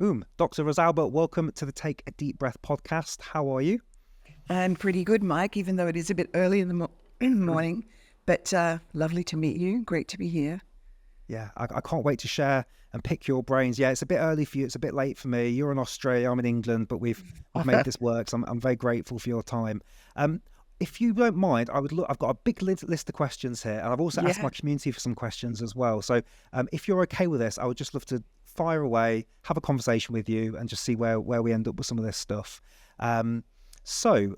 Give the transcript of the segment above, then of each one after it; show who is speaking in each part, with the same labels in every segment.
Speaker 1: Boom. Dr. Rosalba, welcome to the Take a Deep Breath podcast. How are you?
Speaker 2: I'm pretty good, Mike, even though it is a bit early in the morning. But lovely to meet you. Great to be here.
Speaker 1: Yeah, I can't wait to share and pick your brains. Yeah, it's a bit early for you. It's a bit late for me. You're in Australia. I'm in England, but we've made this work. So I'm very grateful for your time. If you don't mind, I've got a big list of questions here, and I've also asked my community for some questions as well. So if you're okay with this, I would just love to fire away, have a conversation with you, and just see where we end up with some of this stuff. So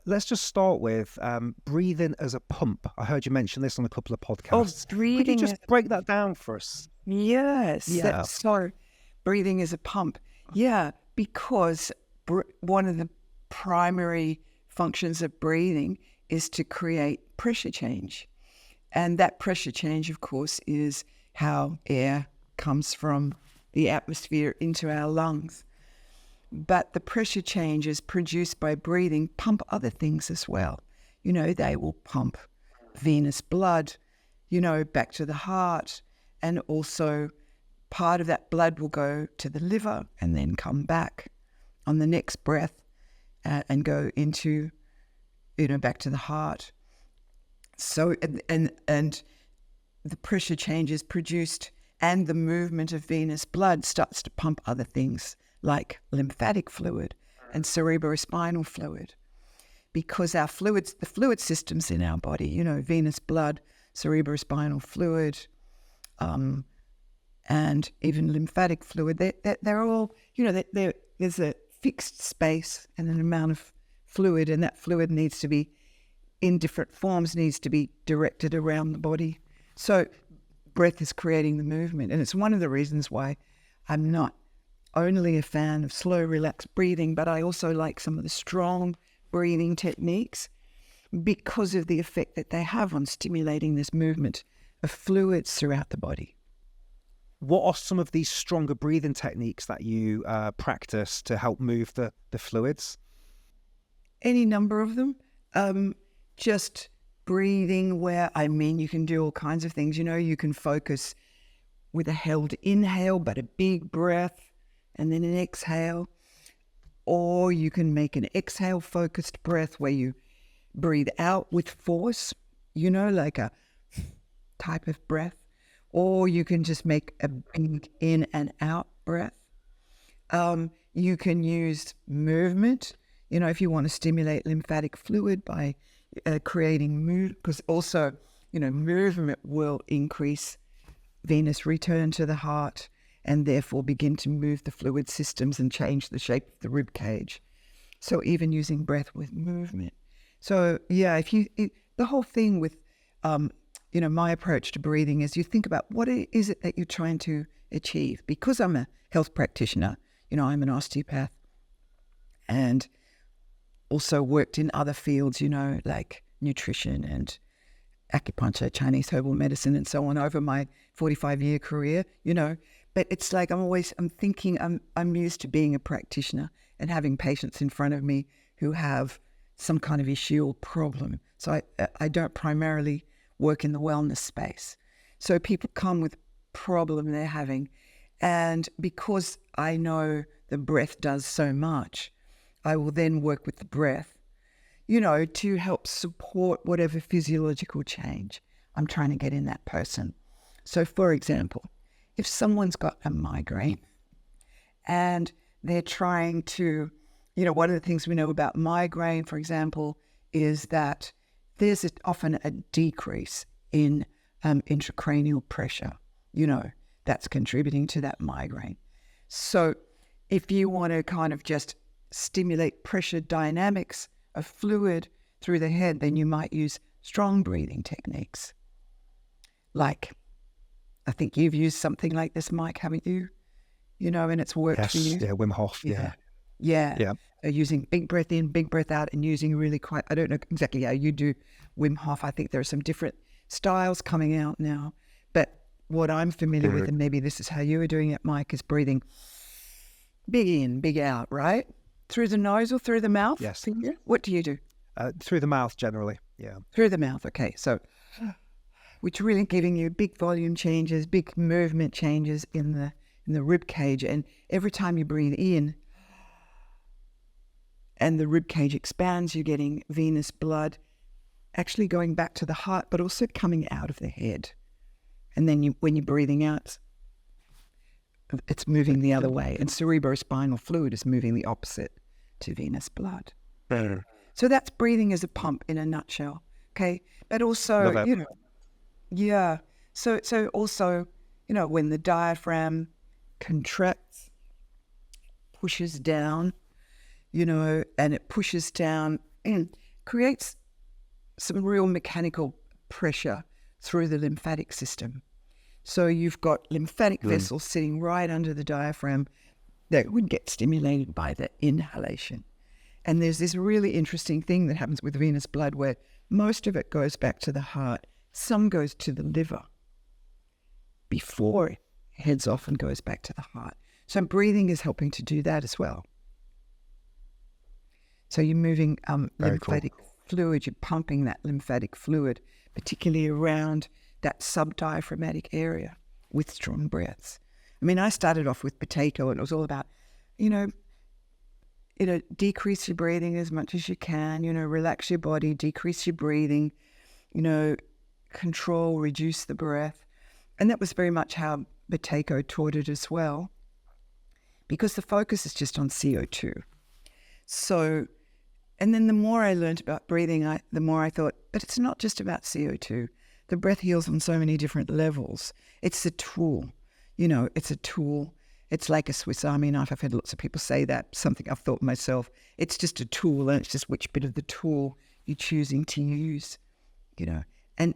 Speaker 1: let's just start with breathing as a pump. I heard you mention this on a couple of podcasts.
Speaker 2: Breathing.
Speaker 1: Could you just break that down for us?
Speaker 2: Yes.
Speaker 1: Yeah.
Speaker 2: So breathing as a pump. Yeah, because one of the primary functions of breathing is to create pressure change. And that pressure change, of course, is how air comes from the atmosphere into our lungs. But the pressure changes produced by breathing pump other things as well. They will pump venous blood, back to the heart. And also part of that blood will go to the liver and then come back on the next breath and go into, back to the heart. So, and the pressure changes produced and the movement of venous blood starts to pump other things like lymphatic fluid and cerebrospinal fluid, because our fluids, the fluid systems in our body, venous blood, cerebrospinal fluid, and even lymphatic fluid, they're all, there's a fixed space and an amount of fluid, and that fluid needs to be in different forms, needs to be directed around the body. So breath is creating the movement, and it's one of the reasons why I'm not only a fan of slow, relaxed breathing, but I also like some of the strong breathing techniques because of the effect that they have on stimulating this movement of fluids throughout the body.
Speaker 1: What are some of these stronger breathing techniques that you practice to help move the fluids?
Speaker 2: Any number of them. Just breathing where, you can do all kinds of things. You can focus with a held inhale, but a big breath, and then an exhale. Or you can make an exhale-focused breath where you breathe out with force, like a type of breath. Or you can just make a big in and out breath. You can use movement, if you want to stimulate lymphatic fluid by creating movement, because also, movement will increase venous return to the heart and therefore begin to move the fluid systems and change the shape of the rib cage. So even using breath with movement. So yeah, the whole thing with, my approach to breathing is you think about what is it that you're trying to achieve. Because I'm a health practitioner, I'm an osteopath and also worked in other fields, like nutrition and acupuncture, Chinese herbal medicine and so on over my 45-year career, But it's like I'm thinking I'm used to being a practitioner and having patients in front of me who have some kind of issue or problem. So I don't primarily work in the wellness space. So people come with problem they're having. And because I know the breath does so much, I will then work with the breath, to help support whatever physiological change I'm trying to get in that person. So for example, if someone's got a migraine and they're trying to, one of the things we know about migraine, for example, is that there's often a decrease in intracranial pressure, that's contributing to that migraine. So if you want to kind of just stimulate pressure dynamics of fluid through the head, then you might use strong breathing techniques. Like, I think you've used something like this, Mike, haven't you? And it's worked for you.
Speaker 1: Yeah, Wim Hof,
Speaker 2: Yeah. Using big breath in, big breath out, and using really I don't know exactly how you do Wim Hof. I think there are some different styles coming out now. But what I'm familiar with, and maybe this is how you were doing it, Mike, is breathing big in, big out, right? Through the nose or through the mouth?
Speaker 1: Yes.
Speaker 2: What do you do?
Speaker 1: Through the mouth generally, yeah.
Speaker 2: Through the mouth, okay. So, which really giving you big volume changes, big movement changes in the in the rib cage. And every time you breathe in and the rib cage expands, you're getting venous blood actually going back to the heart, but also coming out of the head. And then when you're breathing out, it's moving the other way. And cerebrospinal fluid is moving the opposite to venous blood. So that's breathing as a pump in a nutshell. Okay. But also, So also, when the diaphragm contracts, pushes down, and it pushes down and creates some real mechanical pressure through the lymphatic system. So you've got lymphatic vessels sitting right under the diaphragm that would get stimulated by the inhalation. And there's this really interesting thing that happens with venous blood where most of it goes back to the heart. Some goes to the liver before it heads off and goes back to the heart. So breathing is helping to do that as well. So you're moving lymphatic fluid, you're pumping that lymphatic fluid, particularly around that subdiaphragmatic area with strong breaths. I mean, I started off with potato and it was all about, decrease your breathing as much as you can, relax your body, decrease your breathing, control, reduce the breath. And that was very much how potato taught it as well, because the focus is just on CO2. So, and then the more I learned about breathing, the more I thought, but it's not just about CO2. The breath heals on so many different levels. It's a tool, it's a tool. It's like a Swiss Army knife. I've had lots of people say that, something I've thought myself. It's just a tool, and it's just which bit of the tool you're choosing to use, And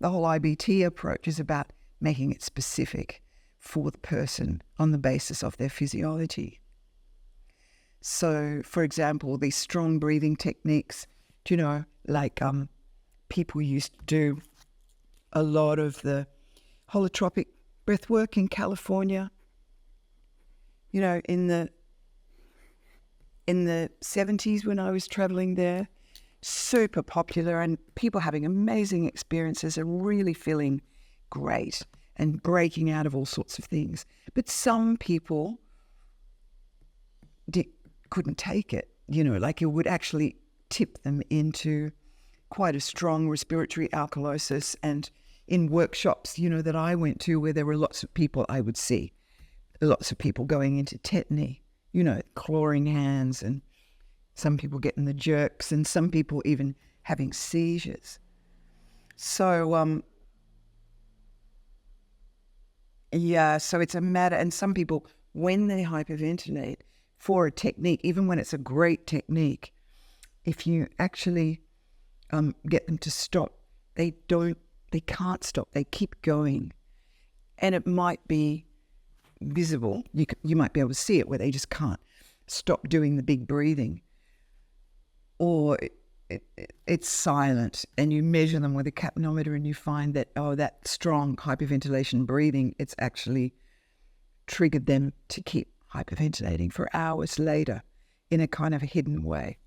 Speaker 2: the whole IBT approach is about making it specific for the person on the basis of their physiology. So, for example, these strong breathing techniques, like people used to do a lot of the holotropic breathwork in California, in the 70s when I was traveling there, super popular, and people having amazing experiences and really feeling great and breaking out of all sorts of things. But some people couldn't take it, like it would actually tip them into quite a strong respiratory alkalosis. And in workshops, that I went to where there were lots of people, I would see lots of people going into tetany, clawing hands, and some people getting the jerks, and some people even having seizures. So, so it's a matter, and some people, when they hyperventilate for a technique, even when it's a great technique, if you actually get them to stop, they can't stop, they keep going. And it might be visible, you might be able to see it where they just can't stop doing the big breathing. Or it's silent, and you measure them with a capnometer and you find that, that strong hyperventilation breathing, it's actually triggered them to keep hyperventilating for hours later in a kind of a hidden way.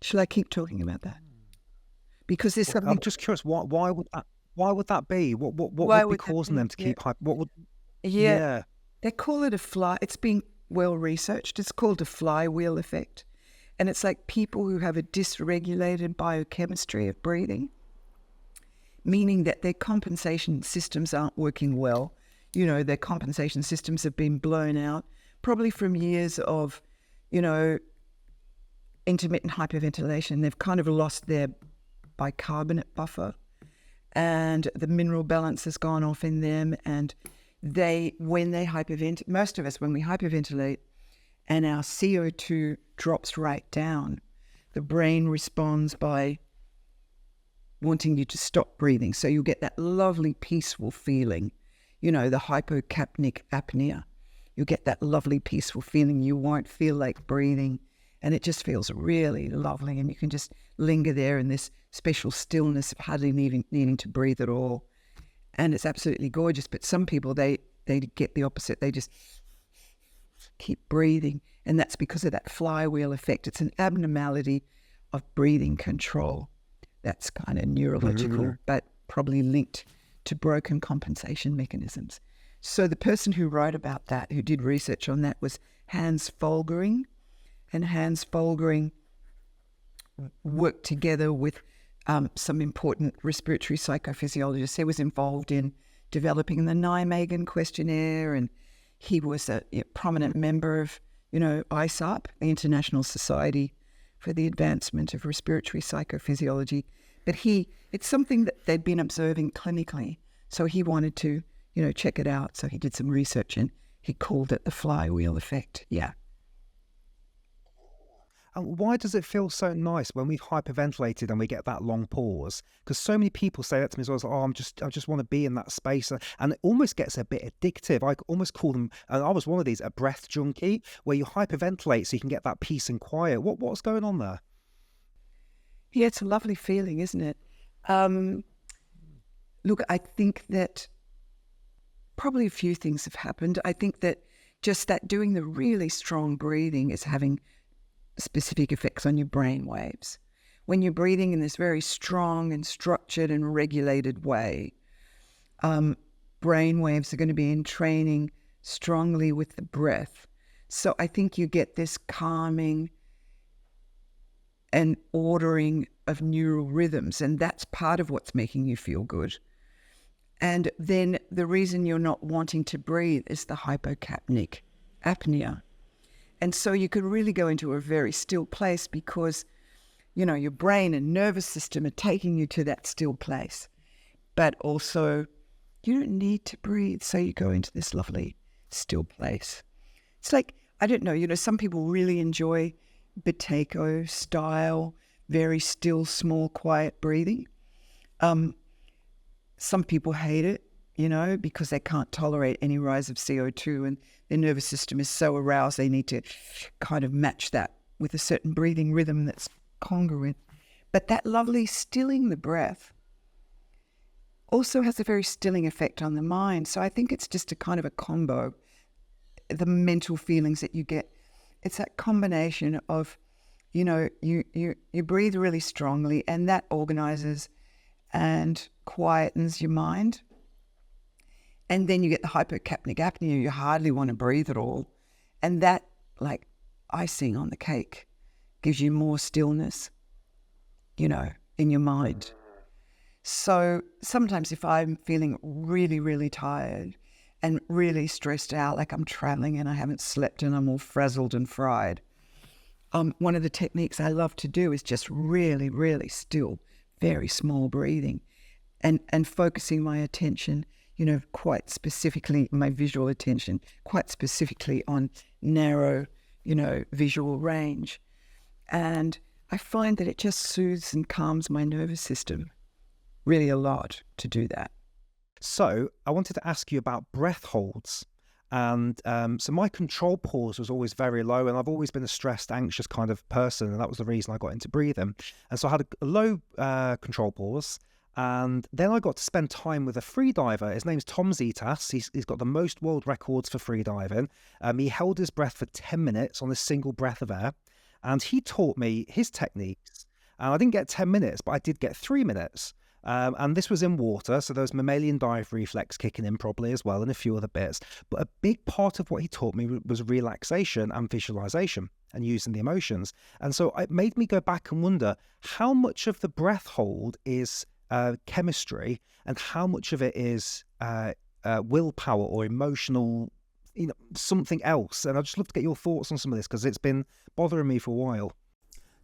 Speaker 2: Shall I keep talking about that? Because there's something.
Speaker 1: I'm just curious. Why would that be? What would be causing them to keep hyper? What would?
Speaker 2: Yeah, they call it it's been well researched. It's called a flywheel effect. And it's like people who have a dysregulated biochemistry of breathing, meaning that their compensation systems aren't working well. Their compensation systems have been blown out, probably from years of, intermittent hyperventilation. They've kind of lost their bicarbonate buffer, and the mineral balance has gone off in them. And when they hyperventilate, most of us, when we hyperventilate, and our CO2 drops right down, the brain responds by wanting you to stop breathing. So you'll get that lovely peaceful feeling, the hypocapnic apnea. You'll get that lovely peaceful feeling. You won't feel like breathing, and it just feels really lovely, and you can just linger there in this special stillness of hardly needing to breathe at all. And it's absolutely gorgeous. But some people, they get the opposite. They just keep breathing, and that's because of that flywheel effect. It's an abnormality of breathing control that's kind of neurological, but probably linked to broken compensation mechanisms. So the person who wrote about that, who did research on that, was Hans Folgering. And Hans Folgering worked together with some important respiratory psychophysiologists. He was involved in developing the Nijmegen questionnaire, and he was a prominent member of, ISAP, the International Society for the Advancement of Respiratory Psychophysiology. But it's something that they'd been observing clinically. So he wanted to, check it out. So he did some research and he called it the flywheel effect. Yeah.
Speaker 1: And why does it feel so nice when we've hyperventilated and we get that long pause? Because so many people say that to me as well, oh, I just want to be in that space. And it almost gets a bit addictive. I almost call them, and I was one of these, a breath junkie, where you hyperventilate so you can get that peace and quiet. What's going on there?
Speaker 2: Yeah, it's a lovely feeling, isn't it? Look, I think that probably a few things have happened. I think that just that doing the really strong breathing is having specific effects on your brain waves. When you're breathing in this very strong and structured and regulated way, brain waves are going to be in training strongly with the breath. So I think you get this calming and ordering of neural rhythms, and that's part of what's making you feel good. And then the reason you're not wanting to breathe is the hypocapnic apnea. And so you could really go into a very still place because, your brain and nervous system are taking you to that still place. But also, you don't need to breathe, so you go into this lovely still place. It's like, I don't know, some people really enjoy Buteyko style, very still, small, quiet breathing. Some people hate it, because they can't tolerate any rise of CO2 and their nervous system is so aroused they need to kind of match that with a certain breathing rhythm that's congruent. But that lovely stilling the breath also has a very stilling effect on the mind. So I think it's just a kind of a combo, the mental feelings that you get. It's that combination of, you breathe really strongly and that organizes and quietens your mind. And then you get the hypocapnic apnea, you hardly want to breathe at all. And that, like icing on the cake, gives you more stillness, in your mind. So sometimes if I'm feeling really, really tired and really stressed out, like I'm traveling and I haven't slept and I'm all frazzled and fried, one of the techniques I love to do is just really, really still, very small breathing and focusing my attention, quite specifically, my visual attention, quite specifically on narrow, visual range. And I find that it just soothes and calms my nervous system really a lot to do that.
Speaker 1: So I wanted to ask you about breath holds. And so my control pause was always very low, and I've always been a stressed, anxious kind of person, and that was the reason I got into breathing. And so I had a low control pause, and then I got to spend time with a freediver. His name's Tom Zitas. He's got the most world records for freediving. He held his breath for 10 minutes on a single breath of air, and he taught me his techniques. And I didn't get 10 minutes, but I did get 3 minutes. And this was in water, so there was mammalian dive reflex kicking in probably as well, and a few other bits. But a big part of what he taught me was relaxation and visualization and using the emotions. And so it made me go back and wonder how much of the breath hold is chemistry and how much of it is willpower or emotional, something else. And I'd just love to get your thoughts on some of this because it's been bothering me for a while.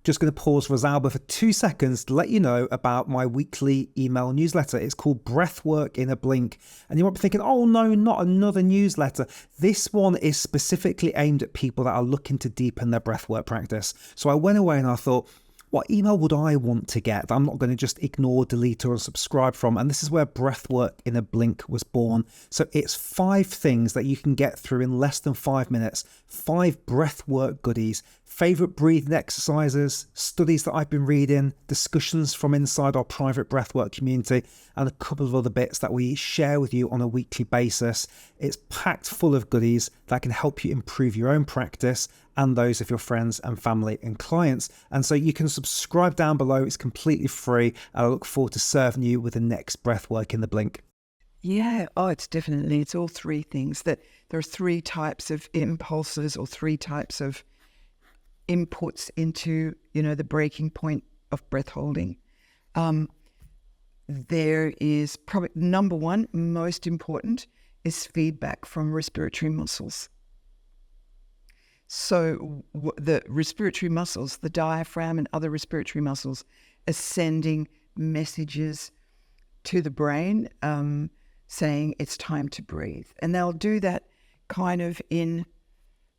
Speaker 1: Just going to pause Rosalba for 2 seconds to let you know about my weekly email newsletter. It's called Breathwork in a Blink. And you might be thinking, oh no, not another newsletter. This one is specifically aimed at people that are looking to deepen their breathwork practice. So I went away and I thought, what email would I want to get that I'm not going to just ignore, delete, or unsubscribe from? And this is where Breathwork in a Blink was born. So it's 5 things that you can get through in less than 5 minutes, 5 breathwork goodies, favorite breathing exercises, studies that I've been reading, discussions from inside our private breathwork community, and a couple of other bits that we share with you on a weekly basis. It's packed full of goodies that can help you improve your own practice and those of your friends and family and clients. And so you can subscribe down below. It's completely free. I look forward to serving you with the next Breathwork in the Blink.
Speaker 2: Yeah. Oh, it's all three things. That there are three types of impulses or three types of inputs into, the breaking point of breath holding. There is probably number one, most important, is feedback from respiratory muscles. So the respiratory muscles, the diaphragm and other respiratory muscles, are sending messages to the brain saying it's time to breathe. And they'll do that kind of in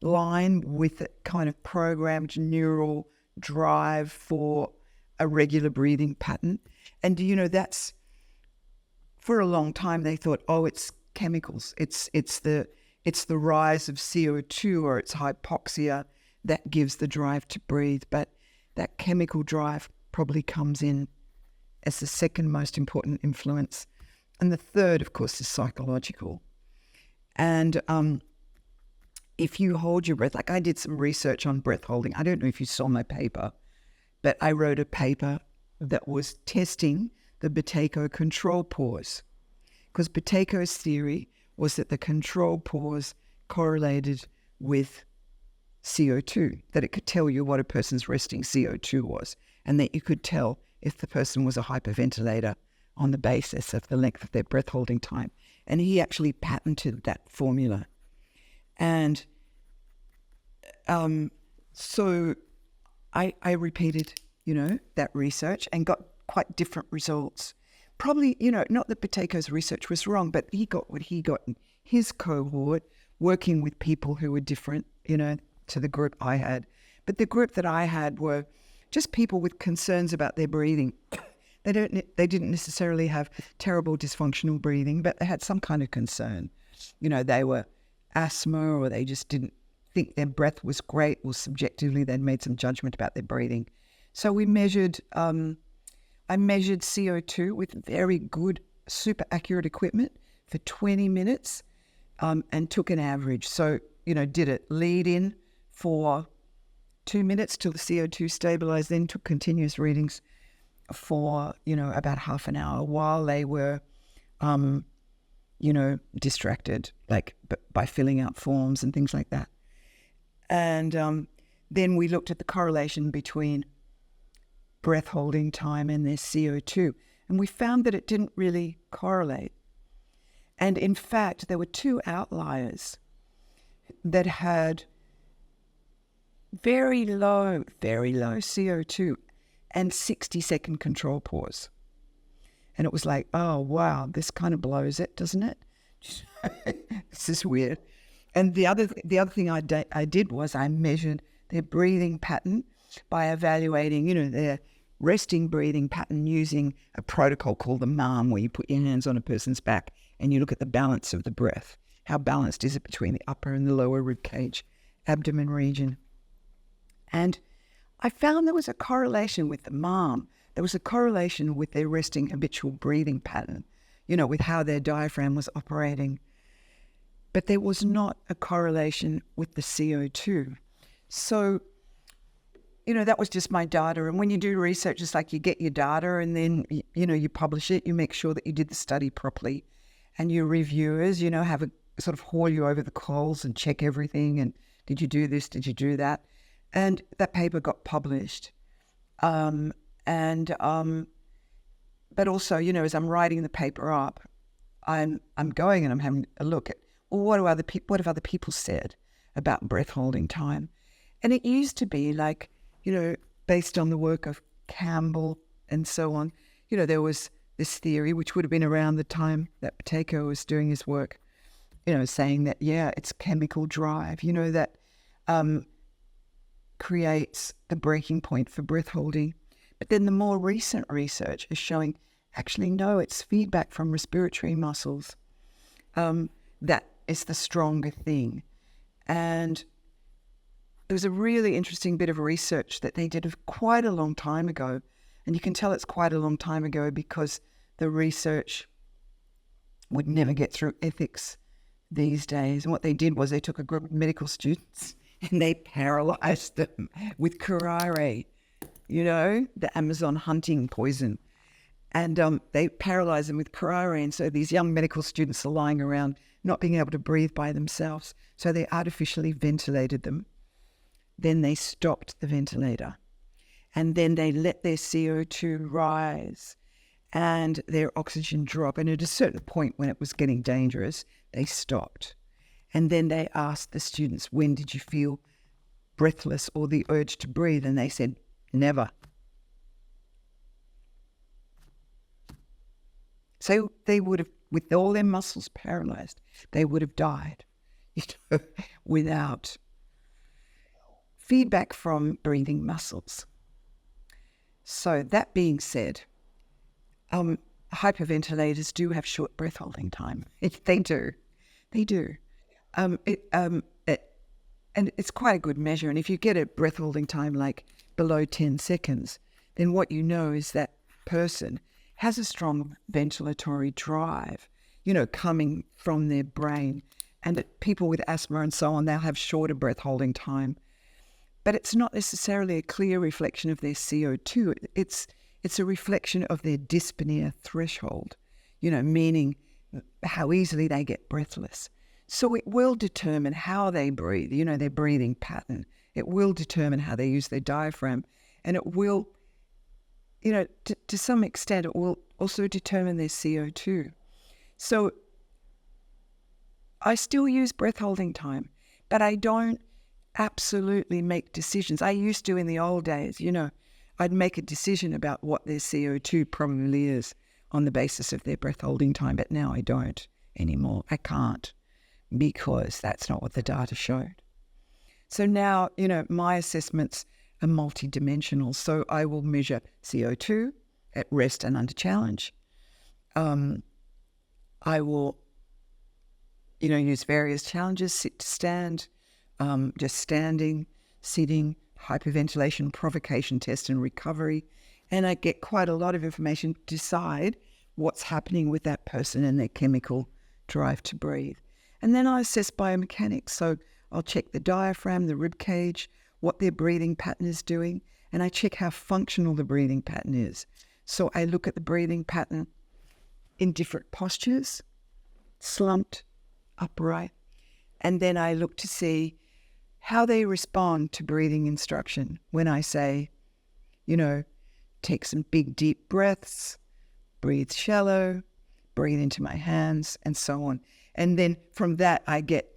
Speaker 2: line with a kind of programmed neural drive for a regular breathing pattern. And that's, for a long time they thought, oh, it's chemicals. It's the rise of CO2 or it's hypoxia that gives the drive to breathe. But that chemical drive probably comes in as the second most important influence. And the third, of course, is psychological. And if you hold your breath, like I did some research on breath holding. I don't know if you saw my paper, but I wrote a paper that was testing the Buteyko control pause. Because Buteyko's theory was that the control pause correlated with CO2, that it could tell you what a person's resting CO2 was, and that you could tell if the person was a hyperventilator on the basis of the length of their breath holding time. And he actually patented that formula. And so I repeated, that research and got quite different results. Probably, not that Buteyko's research was wrong, but he got what he got in his cohort, working with people who were different, to the group I had. But the group that I had were just people with concerns about their breathing. They didn't necessarily have terrible dysfunctional breathing, but they had some kind of concern. They were asthma, or they just didn't think their breath was great, or subjectively they'd made some judgment about their breathing. So we measured, I measured CO2 with very good, super accurate equipment for 20 minutes and took an average. So, did it lead in for 2 minutes till the CO2 stabilized, then took continuous readings for, about half an hour while they were, distracted, like by filling out forms and things like that. And then we looked at the correlation between breath holding time and their CO2. And we found that it didn't really correlate. And in fact, there were two outliers that had very low CO2 and 60-second control pause. And it was like, oh, wow, this kind of blows it, doesn't it? This is weird. And the other thing I did was I measured their breathing pattern by evaluating, their resting breathing pattern using a protocol called the MARM, where you put your hands on a person's back and you look at the balance of the breath. How balanced is it between the upper and the lower rib cage, abdomen region? And I found there was a correlation with the MARM. There was a correlation with their resting habitual breathing pattern, with how their diaphragm was operating. But there was not a correlation with the CO2. So, that was just my data. And when you do research, it's like you get your data and then, you publish it. You make sure that you did the study properly. And your reviewers, have a sort of haul you over the coals and check everything. And did you do this? Did you do that? And that paper got published. But also, as I'm writing the paper up, I'm going and I'm having a look at, well, what have other people said about breath holding time? And it used to be like, based on the work of Campbell and so on, there was this theory, which would have been around the time that Buteyko was doing his work, saying that, it's chemical drive, that creates the breaking point for breath holding. But then the more recent research is showing, actually, no, it's feedback from respiratory muscles that is the stronger thing. And there was a really interesting bit of research that they did quite a long time ago. And you can tell it's quite a long time ago because the research would never get through ethics these days. And what they did was they took a group of medical students and they paralyzed them with curare, the Amazon hunting poison. And they paralyze them with cryo. So these young medical students are lying around not being able to breathe by themselves. So they artificially ventilated them. Then they stopped the ventilator. And then they let their CO2 rise and their oxygen drop. And at a certain point when it was getting dangerous, they stopped. And then they asked the students, when did you feel breathless or the urge to breathe? And they said, never. So they would have, with all their muscles paralyzed, they would have died, without feedback from breathing muscles. So that being said, hyperventilators do have short breath holding time. They do. And it's quite a good measure. And if you get a breath holding time like below 10 seconds, then what you know is that person has a strong ventilatory drive, coming from their brain. And that people with asthma and so on, they'll have shorter breath holding time. But it's not necessarily a clear reflection of their CO2. It's a reflection of their dyspnea threshold, meaning how easily they get breathless. So it will determine how they breathe, their breathing pattern. It will determine how they use their diaphragm. And it will, to some extent, it will also determine their CO2. So I still use breath holding time, but I don't absolutely make decisions. I used to in the old days, I'd make a decision about what their CO2 probably is on the basis of their breath holding time, but now I don't anymore. I can't, because that's not what the data showed. So now, my assessments are multidimensional. So I will measure CO2 at rest and under challenge. I will, use various challenges, sit to stand, just standing, sitting, hyperventilation, provocation test and recovery. And I get quite a lot of information to decide what's happening with that person and their chemical drive to breathe. And then I assess biomechanics. So I'll check the diaphragm, the rib cage, what their breathing pattern is doing, and I check how functional the breathing pattern is. So I look at the breathing pattern in different postures, slumped, upright, and then I look to see how they respond to breathing instruction when I say, take some big deep breaths, breathe shallow, breathe into my hands, and so on. And then from that I get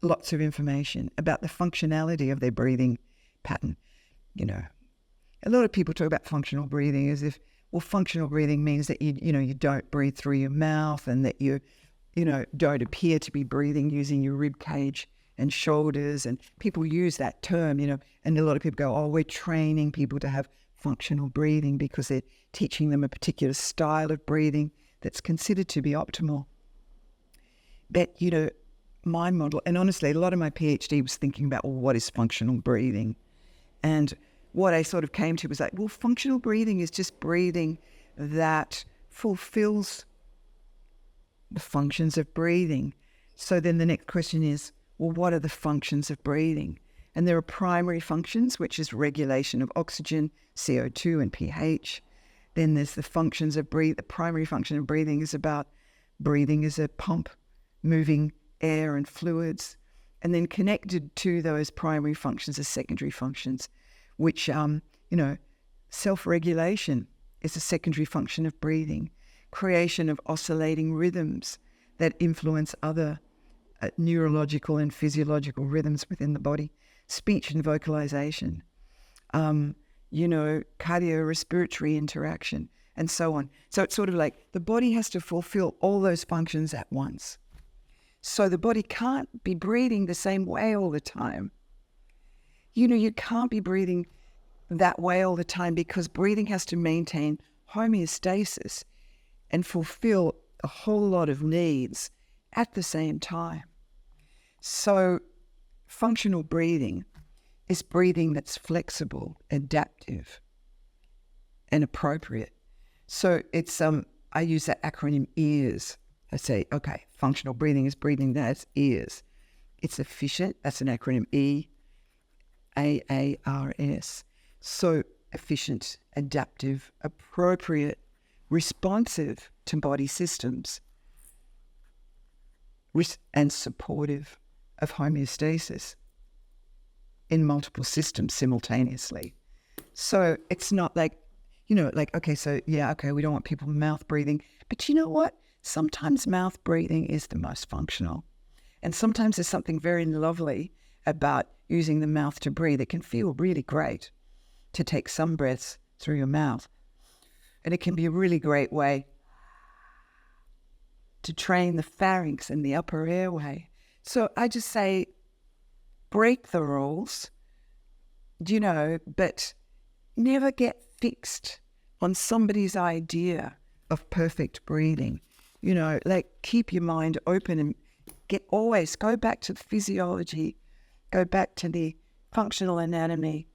Speaker 2: lots of information about the functionality of their breathing pattern. A lot of people talk about functional breathing as if, functional breathing means that you don't breathe through your mouth and that you don't appear to be breathing using your rib cage and shoulders. And people use that term, and a lot of people go, we're training people to have functional breathing because they're teaching them a particular style of breathing that's considered to be optimal. But, my model, and honestly, a lot of my PhD was thinking about, what is functional breathing? And what I sort of came to was like, functional breathing is just breathing that fulfills the functions of breathing. So then the next question is, what are the functions of breathing? And there are primary functions, which is regulation of oxygen, CO2 and pH. Then there's the functions of breathing. The primary function of breathing is about breathing as a pump, moving air and fluids. And then connected to those primary functions are secondary functions, which, self-regulation is a secondary function of breathing. Creation of oscillating rhythms that influence other neurological and physiological rhythms within the body. Speech and vocalization, cardiorespiratory interaction, and so on. So it's sort of like the body has to fulfill all those functions at once. So the body can't be breathing the same way all the time. You can't be breathing that way all the time because breathing has to maintain homeostasis and fulfill a whole lot of needs at the same time. So functional breathing is breathing that's flexible, adaptive, and appropriate. So it's I use that acronym EARS. I say, okay, functional breathing is breathing that's EARS. It's efficient, that's an acronym EAARS. So efficient, adaptive, appropriate, responsive to body systems, and supportive of homeostasis in multiple systems simultaneously. So it's not like, okay, we don't want people mouth breathing. But you know what? Sometimes mouth breathing is the most functional. And sometimes there's something very lovely about using the mouth to breathe. It can feel really great to take some breaths through your mouth. And it can be a really great way to train the pharynx and the upper airway. So I just say, break the rules, but never get fixed on somebody's idea of perfect breathing. Keep your mind open and always go back to the physiology, go back to the functional anatomy,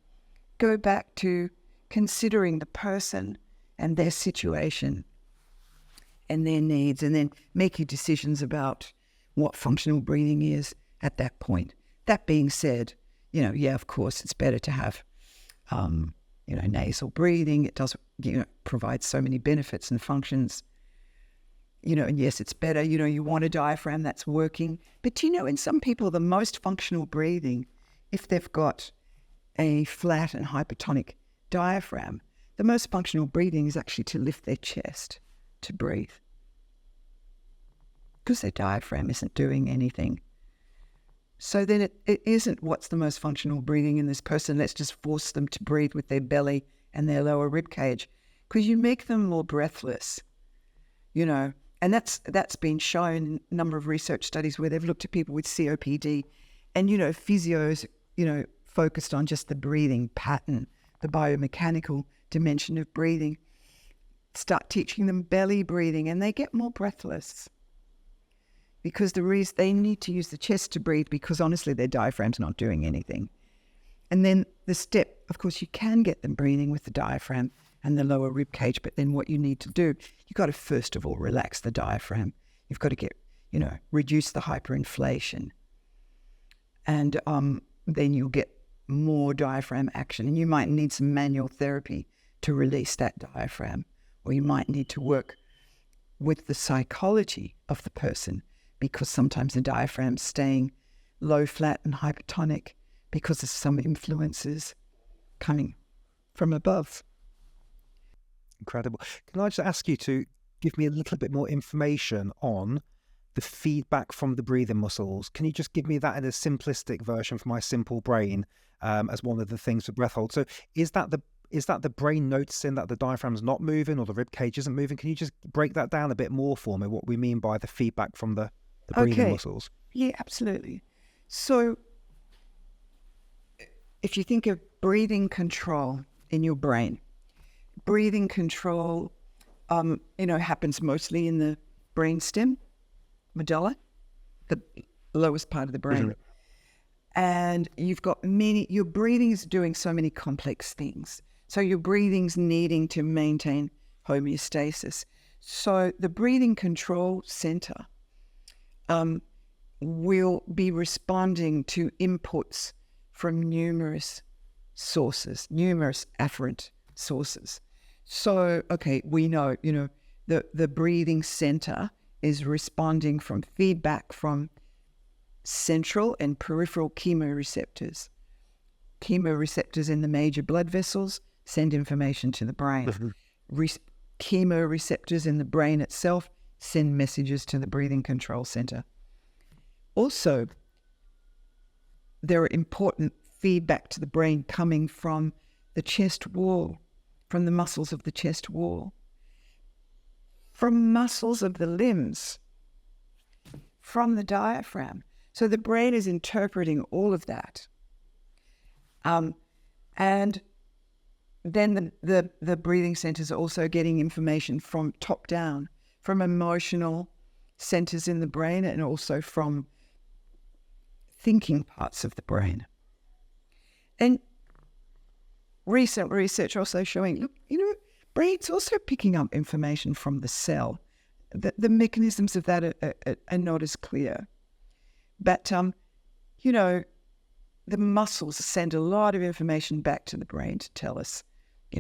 Speaker 2: go back to considering the person and their situation and their needs, and then make your decisions about what functional breathing is at that point. That being said, of course, it's better to have, nasal breathing. It does, provide so many benefits and functions. And yes, it's better, you want a diaphragm that's working. But, in some people, the most functional breathing, if they've got a flat and hypertonic diaphragm, the most functional breathing is actually to lift their chest to breathe, because their diaphragm isn't doing anything. So then it isn't what's the most functional breathing in this person. Let's just force them to breathe with their belly and their lower rib cage, because you make them more breathless, and that's been shown in a number of research studies where they've looked at people with COPD, and physios focused on just the breathing pattern, the biomechanical dimension of breathing. Start teaching them belly breathing, and they get more breathless, because the reason they need to use the chest to breathe, because honestly their diaphragm's not doing anything. And then the step, of course, you can get them breathing with the diaphragm and the lower rib cage, but then what you need to do, you've got to first of all relax the diaphragm. You've got to get, reduce the hyperinflation, and then you'll get more diaphragm action, and you might need some manual therapy to release that diaphragm, or you might need to work with the psychology of the person, because sometimes the diaphragm's staying low, flat, and hypertonic because of some influences coming from above.
Speaker 1: Incredible. Can I just ask you to give me a little bit more information on the feedback from the breathing muscles? Can you just give me that in a simplistic version for my simple brain, as one of the things for breath hold? So is that the brain noticing that the diaphragm's not moving or the rib cage isn't moving? Can you just break that down a bit more for me, what we mean by the feedback from the breathing muscles?
Speaker 2: Yeah, absolutely. So if you think of breathing control in your brain, breathing control, happens mostly in the brainstem, medulla, the lowest part of the brain.
Speaker 1: Mm-hmm.
Speaker 2: And you've got your breathing is doing so many complex things. So your breathing's needing to maintain homeostasis. So the breathing control center will be responding to inputs from numerous sources, numerous afferent sources. So, we know, the breathing center is responding from feedback from central and peripheral chemoreceptors. Chemoreceptors in the major blood vessels send information to the brain. Mm-hmm. Chemoreceptors in the brain itself send messages to the breathing control center. Also, there are important feedback to the brain coming from the chest wall, from the muscles of the chest wall, from muscles of the limbs, from the diaphragm. So the brain is interpreting all of that. And then the breathing centers are also getting information from top down, from emotional centers in the brain, and also from thinking parts of the brain. And recent research also showing, look, brain's also picking up information from the cell. The mechanisms of that are not as clear. But, the muscles send a lot of information back to the brain to tell us,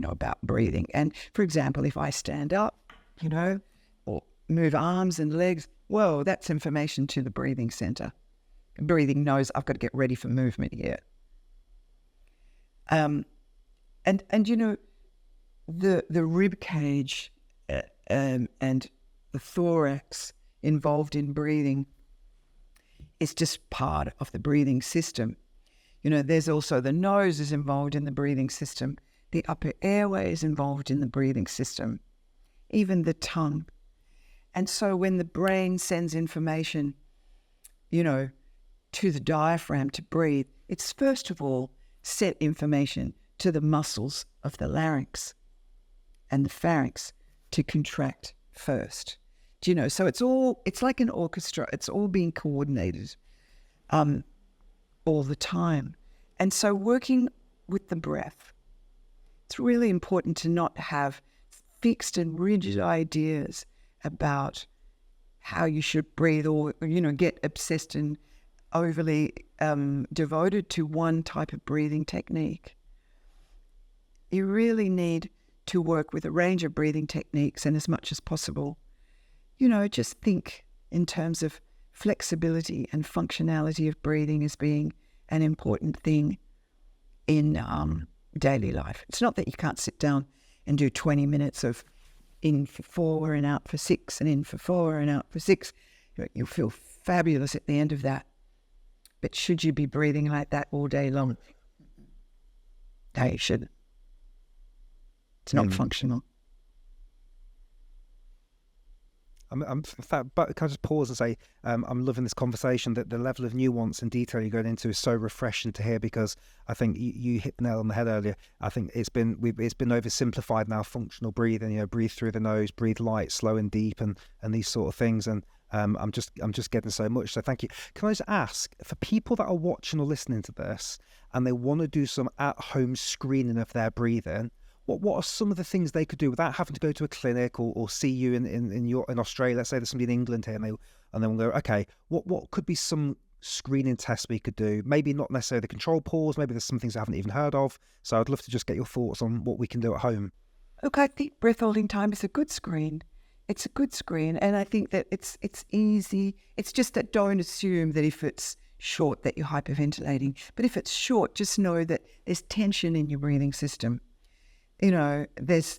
Speaker 2: about breathing. And, for example, if I stand up, you know, or move arms and legs. Whoa, that's information to the breathing center. Breathing knows I've got to get ready for movement here. And you know, the rib cage and the thorax involved in breathing is just part of the breathing system. You know, there's also the nose is involved in the breathing system. The upper airway is involved in the breathing system, even the tongue. And so when the brain sends information, you know, to the diaphragm to breathe, it's first of all set information to the muscles of the larynx and the pharynx to contract first. Do you know? So it's like an orchestra. It's all being coordinated all the time. And so working with the breath, it's really important to not have fixed and rigid ideas about how you should breathe, or, you know, get obsessed and overly devoted to one type of breathing technique. You really need to work with a range of breathing techniques, and as much as possible, you know, just think in terms of flexibility and functionality of breathing as being an important thing in daily life. It's not that you can't sit down and do 20 minutes of in for 4 and out for 6 and in for 4 and out for 6. You'll feel fabulous at the end of that. But should you be breathing like that all day long? No, you shouldn't. It's not functional.
Speaker 1: In fact, but can I just pause and say, I'm loving this conversation. That the level of nuance and detail you're going into is so refreshing to hear, because I think you hit the nail on the head earlier. I think it's been oversimplified now. Functional breathing, you know, breathe through the nose, breathe light, slow and deep, and these sort of things. And I'm just getting so much. So thank you. Can I just ask, for people that are watching or listening to this and they want to do some at-home screening of their breathing, what are some of the things they could do without having to go to a clinic or see you in Australia? Let's say there's somebody in England here, and then we'll go, okay, what could be some screening tests we could do? Maybe not necessarily the control pause, maybe there's some things I haven't even heard of. So I'd love to just get your thoughts on what we can do at home.
Speaker 2: Look, I think breath holding time is a good screen. It's a good screen, and I think that it's easy. It's just that don't assume that if it's short that you're hyperventilating. But if it's short, just know that there's tension in your breathing system. You know, there's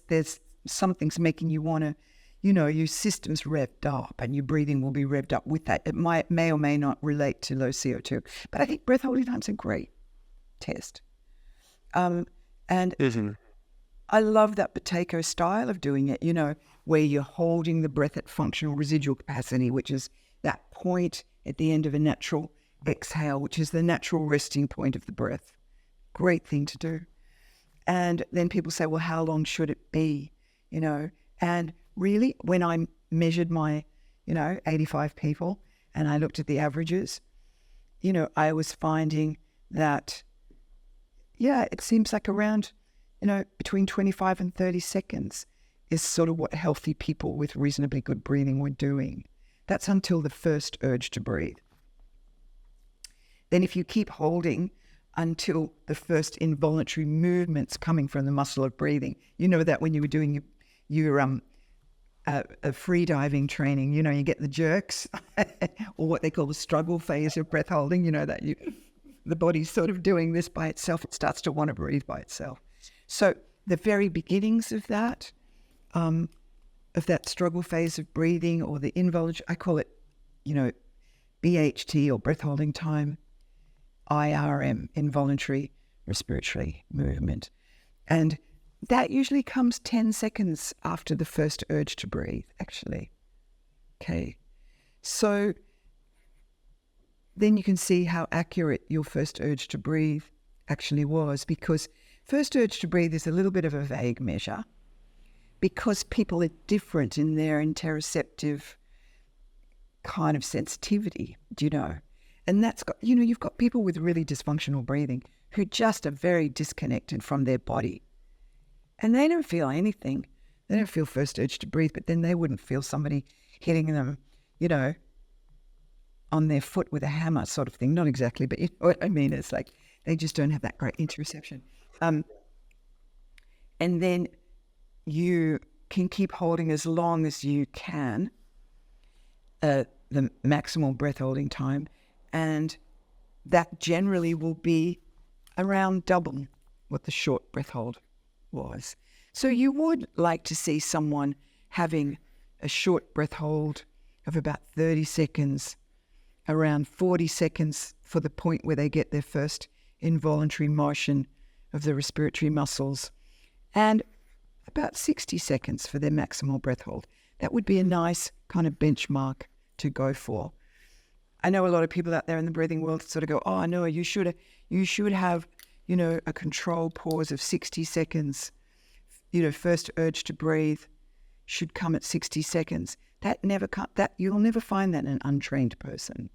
Speaker 2: something's making you want to, you know, your system's revved up, and your breathing will be revved up with that. It may or may not relate to low CO2. But I think breath holding time's a great test. And I love that potato style of doing it, you know, where you're holding the breath at functional residual capacity, which is that point at the end of a natural exhale, which is the natural resting point of the breath. Great thing to do. And then people say, well, how long should it be? You know, and really, when I measured my, 85 people and I looked at the averages, I was finding that, it seems like around, between 25 and 30 seconds is sort of what healthy people with reasonably good breathing were doing. That's until the first urge to breathe. Then if you keep holding until the first involuntary movements coming from the muscle of breathing, you know that when you were doing your free diving training, you get the jerks or what they call the struggle phase of breath holding, that the body's sort of doing this by itself. It starts to want to breathe by itself. So the very beginnings of that struggle phase of breathing, or the involuntary, I call it, BHT or breath holding time, IRM, involuntary respiratory movement. And that usually comes 10 seconds after the first urge to breathe, actually. Okay. So then you can see how accurate your first urge to breathe actually was, because first urge to breathe is a little bit of a vague measure because people are different in their interoceptive kind of sensitivity, And that's got, you've got people with really dysfunctional breathing who just are very disconnected from their body. And they don't feel anything. They don't feel first urge to breathe, but then they wouldn't feel somebody hitting them, on their foot with a hammer sort of thing. Not exactly, but you know what I mean? It's like they just don't have that great interoception. And then you can keep holding as long as you can, the maximal breath holding time, and that generally will be around double what the short breath hold was. So you would like to see someone having a short breath hold of about 30 seconds, around 40 seconds for the point where they get their first involuntary motion of the respiratory muscles, and about 60 seconds for their maximal breath hold. That would be a nice kind of benchmark to go for. I know a lot of people out there in the breathing world sort of go, oh, no, you should have, a control pause of 60 seconds. First urge to breathe should come at 60 seconds. You'll never find that in an untrained person.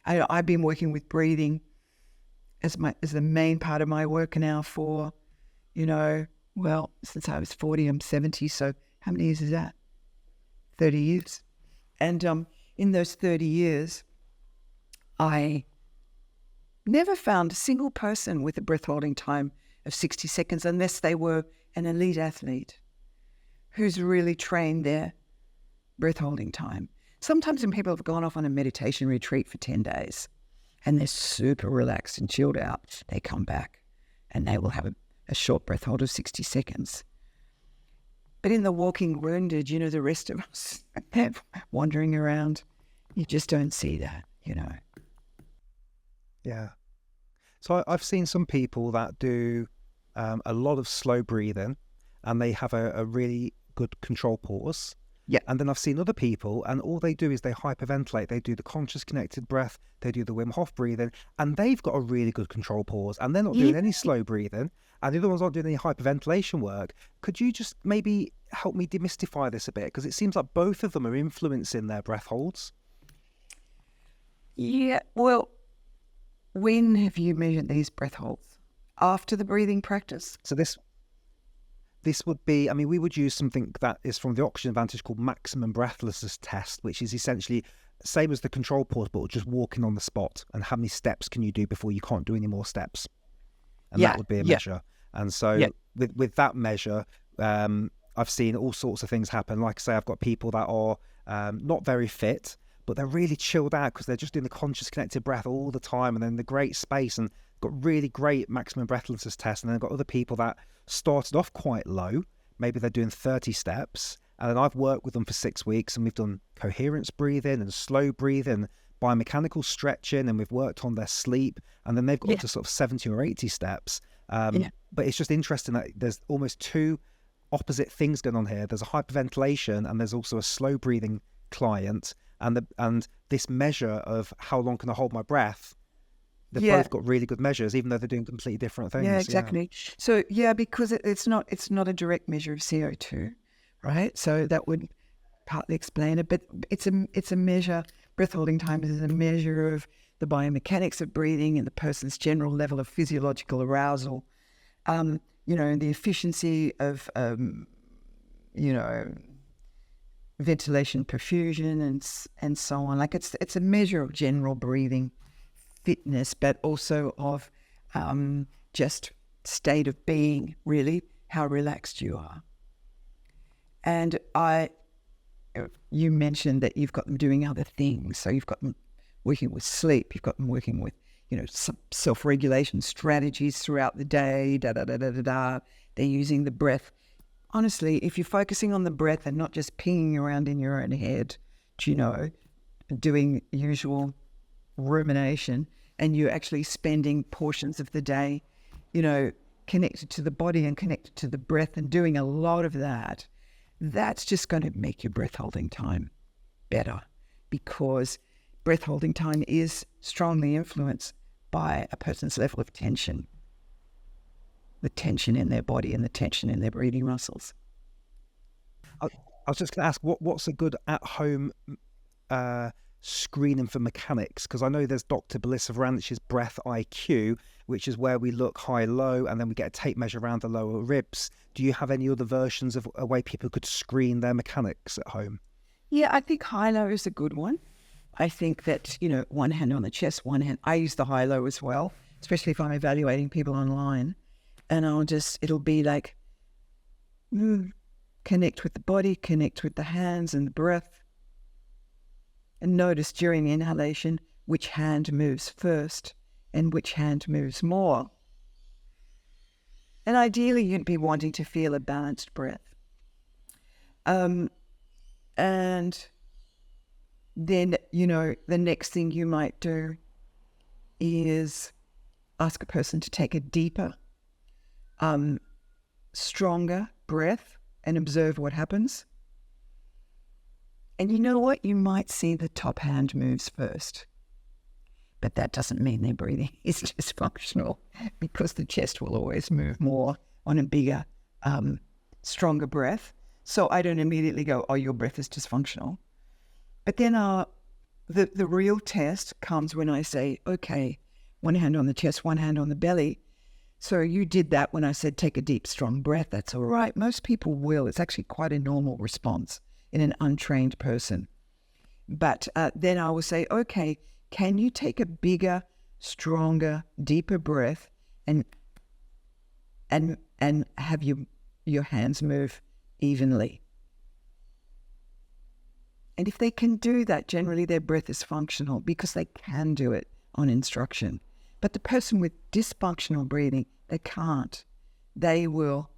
Speaker 2: I've been working with breathing as the main part of my work now for, since I was 40, I'm 70. So how many years is that? 30 years. And in those 30 years, I never found a single person with a breath holding time of 60 seconds unless they were an elite athlete who's really trained their breath holding time. Sometimes when people have gone off on a meditation retreat for 10 days and they're super relaxed and chilled out, they come back and they will have a short breath hold of 60 seconds. But in the walking wounded, the rest of us wandering around, you just don't see that,
Speaker 1: Yeah. So I've seen some people that do a lot of slow breathing, and they have a really good control pause.
Speaker 2: Yeah.
Speaker 1: And then I've seen other people, and all they do is they hyperventilate. They do the conscious connected breath. They do the Wim Hof breathing, and they've got a really good control pause, and they're not doing any slow breathing, and the other ones aren't doing any hyperventilation work. Could you just maybe help me demystify this a bit? Because it seems like both of them are influencing their breath holds.
Speaker 2: Yeah. Well, when have you measured these breath holds? After the breathing practice?
Speaker 1: So this would be, we would use something that is from the Oxygen Advantage called maximum breathlessness test, which is essentially same as the control pause, but just walking on the spot. And how many steps can you do before you can't do any more steps? And that would be a measure. And so with that measure, I've seen all sorts of things happen. Like I say, I've got people that are not very fit, but they're really chilled out because they're just doing the conscious connected breath all the time, and then the great space, and got really great maximum breathlessness tests. And then I've got other people that started off quite low. Maybe they're doing 30 steps. And then I've worked with them for 6 weeks, and we've done coherence breathing and slow breathing, biomechanical stretching, and we've worked on their sleep. And then they've got up to sort of 70 or 80 steps. But it's just interesting that there's almost two opposite things going on here. There's a hyperventilation, and there's also a slow breathing client. And this measure of how long can I hold my breath, they've both got really good measures, even though they're doing completely different things.
Speaker 2: Yeah, exactly. So because it's not a direct measure of CO2, right? So that would partly explain it, but it's a measure. Breath holding time is a measure of the biomechanics of breathing and the person's general level of physiological arousal. The efficiency of ventilation, perfusion, and so on. Like it's a measure of general breathing fitness, but also of just state of being, really, how relaxed you are. And you mentioned that you've got them doing other things. So you've got them working with sleep, you've got them working with, self-regulation strategies throughout the day, They're using the breath. Honestly, if you're focusing on the breath and not just pinging around in your own head, doing usual rumination, and you're actually spending portions of the day, connected to the body and connected to the breath and doing a lot of that, that's just going to make your breath holding time better, because breath holding time is strongly influenced by a person's level of tension, the tension in their body and the tension in their breathing muscles.
Speaker 1: I was just going to ask, what's a good at-home screening for mechanics? Because I know there's Dr. Belissa Vranch's Breath IQ, which is where we look high-low, and then we get a tape measure around the lower ribs. Do you have any other versions of a way people could screen their mechanics at home?
Speaker 2: Yeah, I think high-low is a good one. I think that, one hand on the chest, one hand. I use the high-low as well, especially if I'm evaluating people online. And it'll be like, Connect with the body, connect with the hands and the breath. And notice during the inhalation which hand moves first and which hand moves more. And ideally, you'd be wanting to feel a balanced breath. And then, the next thing you might do is ask a person to take a deeper, stronger breath and observe what happens. And you know what? You might see the top hand moves first. But that doesn't mean their breathing is dysfunctional, because the chest will always move more on a bigger, stronger breath. So I don't immediately go, oh, your breath is dysfunctional. But then the real test comes when I say, okay, one hand on the chest, one hand on the belly. So you did that when I said take a deep, strong breath. That's all right. Most people will. It's actually quite a normal response in an untrained person. But then I will say, okay, can you take a bigger, stronger, deeper breath and have your hands move evenly? And if they can do that, generally their breath is functional because they can do it on instruction. But the person with dysfunctional breathing, they can't. They will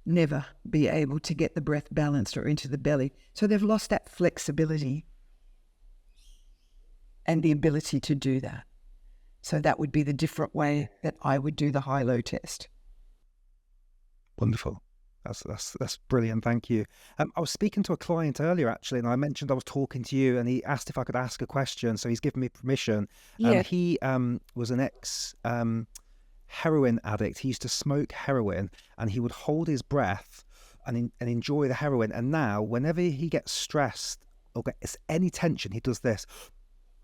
Speaker 2: never be able to get the breath balanced or into the belly. So they've lost that flexibility and the ability to do that. So that would be the different way that I would do the high-low test.
Speaker 1: Wonderful. That's brilliant. Thank you. I was speaking to a client earlier, actually, and I mentioned I was talking to you, and he asked if I could ask a question. So he's given me permission. He was an ex heroin addict. He used to smoke heroin, and he would hold his breath and enjoy the heroin. And now, whenever he gets stressed or gets any tension, he does this.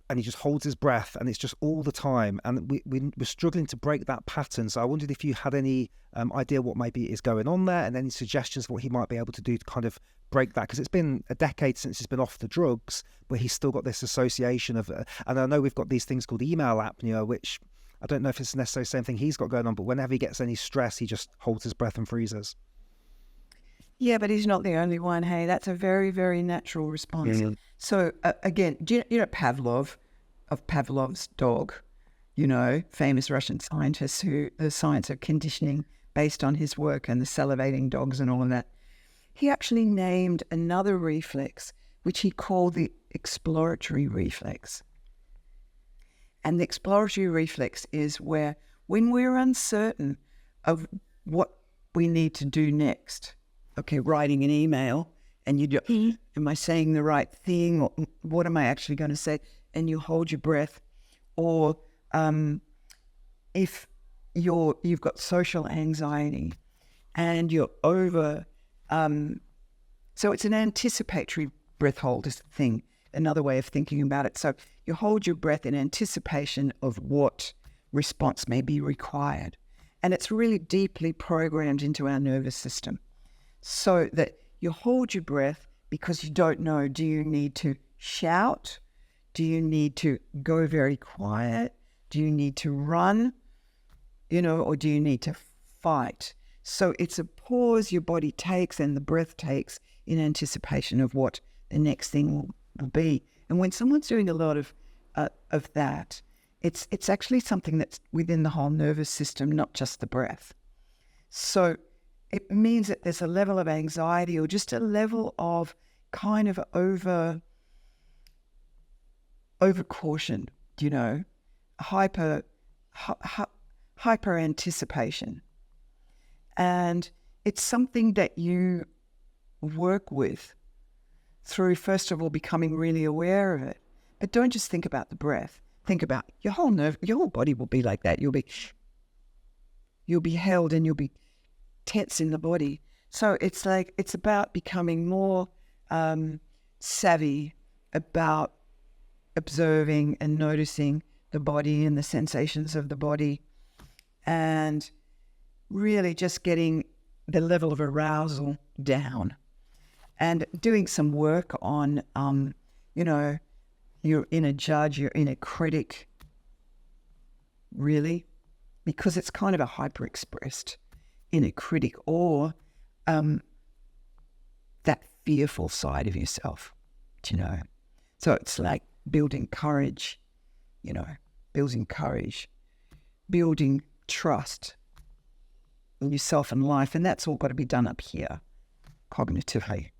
Speaker 1: And he just holds his breath, and it's just all the time. And we're struggling to break that pattern. So I wondered if you had any idea what maybe is going on there, and any suggestions for what he might be able to do to kind of break that. Because it's been a decade since he's been off the drugs, but he's still got this association of, and I know we've got these things called email apnea, which I don't know if it's necessarily the same thing he's got going on, but whenever he gets any stress, he just holds his breath and freezes.
Speaker 2: Yeah, but he's not the only one. Hey, that's a very, very natural response. Mm-hmm. So again, do you know Pavlov, of Pavlov's dog? Famous Russian scientist who the science of conditioning based on his work and the salivating dogs and all of that. He actually named another reflex, which he called the exploratory reflex. And the exploratory reflex is where, when we're uncertain of what we need to do next, okay, writing an email, and you do, am I saying the right thing, or what am I actually going to say? And you hold your breath. Or if you've got social anxiety and you're over, so it's an anticipatory breath hold is the thing, another way of thinking about it. So you hold your breath in anticipation of what response may be required. And it's really deeply programmed into our nervous system. So that you hold your breath because you don't know, do you need to shout? Do you need to go very quiet? Do you need to run? Or do you need to fight? So it's a pause your body takes and the breath takes in anticipation of what the next thing will be. And when someone's doing a lot of that, it's actually something that's within the whole nervous system, not just the breath. So it means that there's a level of anxiety or just a level of kind of over caution, hyper anticipation. And it's something that you work with through, first of all, becoming really aware of it. But don't just think about the breath. Think about your whole body will be like that. You'll be held and you'll be tense in the body. So it's about becoming more savvy about observing and noticing the body and the sensations of the body, and really just getting the level of arousal down, and doing some work on, your inner judge, your inner critic, really, because it's kind of a hyper-expressed inner critic, or that fearful side of yourself, you know. So it's like building courage, you know, building trust in yourself and life. And that's all got to be done up here, cognitively.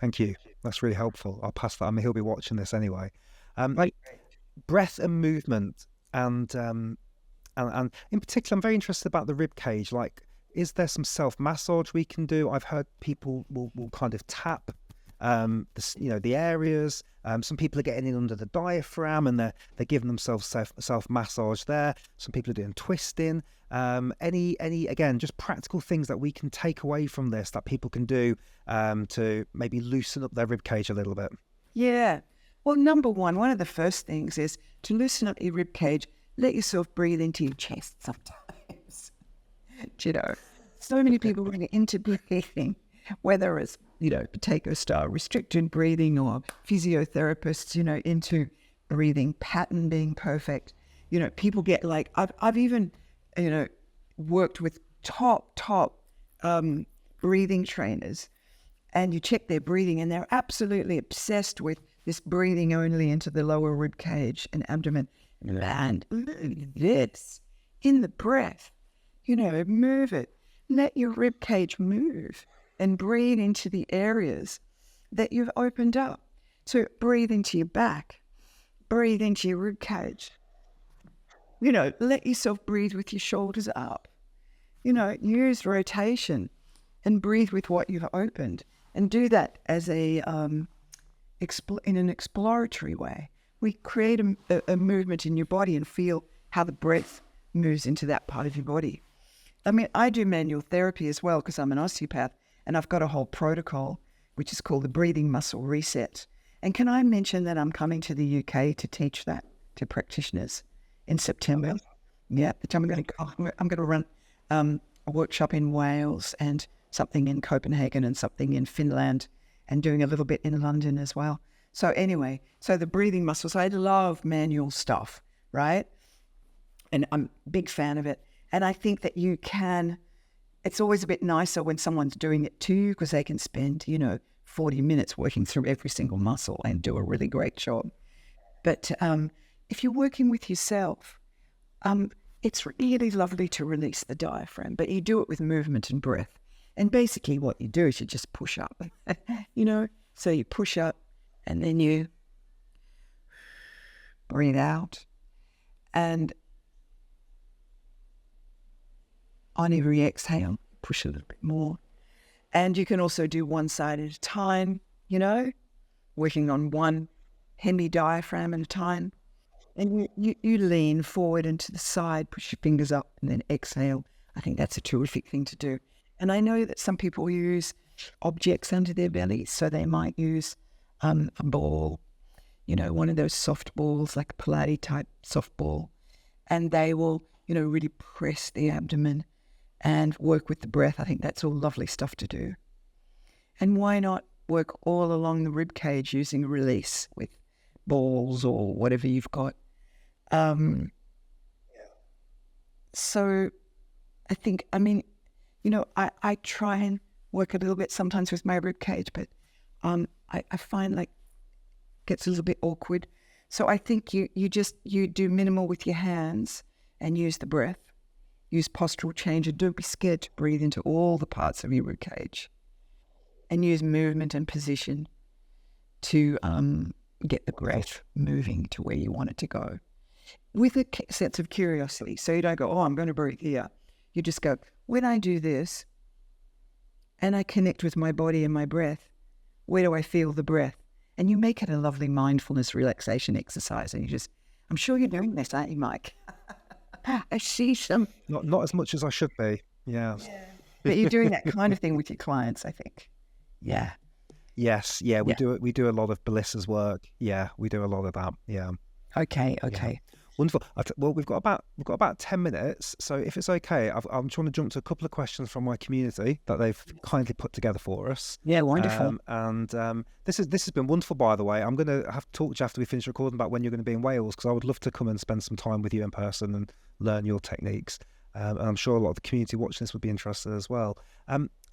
Speaker 1: Thank you. That's really helpful. I'll pass that. I mean, he'll be watching this anyway.
Speaker 2: Right.
Speaker 1: Breath and movement, and in particular, I'm very interested about the rib cage. Like, is there some self massage we can do? I've heard people will kind of tap, the areas. Some people are getting in under the diaphragm and they're giving themselves self massage there. Some people are doing twisting. Any again, just practical things that we can take away from this that people can do to maybe loosen up their rib cage a little bit.
Speaker 2: Yeah. Well, number one of the first things is to loosen up your rib cage. Let yourself breathe into your chest sometimes. You know, so many people are into breathing, whether it's, potato style restricted breathing or physiotherapists, into breathing pattern being perfect. People get like, I've even, worked with top breathing trainers, and you check their breathing and they're absolutely obsessed with this breathing only into the lower rib cage and abdomen. And this in the breath, move it. Let your rib cage move and breathe into the areas that you've opened up. So breathe into your back, breathe into your rib cage. Let yourself breathe with your shoulders up. Use rotation and breathe with what you've opened, and do that as in an exploratory way. We create a movement in your body and feel how the breath moves into that part of your body. I mean, I do manual therapy as well because I'm an osteopath, and I've got a whole protocol which is called the breathing muscle reset. And can I mention that I'm coming to the UK to teach that to practitioners in September? Yeah, I'm going to run a workshop in Wales and something in Copenhagen and something in Finland, and doing a little bit in London as well. So anyway, the breathing muscles, I love manual stuff, right? And I'm a big fan of it. And I think that it's always a bit nicer when someone's doing it to you, because they can spend, 40 minutes working through every single muscle and do a really great job. But if you're working with yourself, it's really lovely to release the diaphragm, but you do it with movement and breath. And basically what you do is you just push up, so you push up and then you breathe out. And on every exhale, push a little bit more. And you can also do one side at a time, working on one hemi-diaphragm at a time. And you lean forward and to the side, push your fingers up, and then exhale. I think that's a terrific thing to do. And I know that some people use objects under their belly, so they might use a ball, one of those soft balls, like a Pilates type soft ball, and they will, really press the abdomen and work with the breath. I think that's all lovely stuff to do. And why not work all along the rib cage using release with balls or whatever you've got? So I think, I try and work a little bit sometimes with my rib cage, but I find like it gets a little bit awkward. So I think you do minimal with your hands and use the breath. Use postural change, and don't be scared to breathe into all the parts of your rib cage. And use movement and position to get the breath moving to where you want it to go. With a sense of curiosity. So you don't go, I'm going to breathe here. You just go, when I do this and I connect with my body and my breath, where do I feel the breath? And you make it a lovely mindfulness relaxation exercise. And I'm sure you're doing this, aren't you, Mike? I see some.
Speaker 1: Not as much as I should be. Yeah.
Speaker 2: But you're doing that kind of thing with your clients, I think. Yeah.
Speaker 1: Yes. Yeah. We do a lot of Belissa's work. Yeah. We do a lot of that. Yeah.
Speaker 2: Okay.
Speaker 1: Yeah. Wonderful. Well, we've got about 10 minutes. So if it's okay, I'm trying to jump to a couple of questions from my community that they've kindly put together for us.
Speaker 2: Yeah, wonderful.
Speaker 1: This has been wonderful, by the way. I'm going to have to talk to you after we finish recording about when you're going to be in Wales, because I would love to come and spend some time with you in person and learn your techniques. And I'm sure a lot of the community watching this would be interested as well.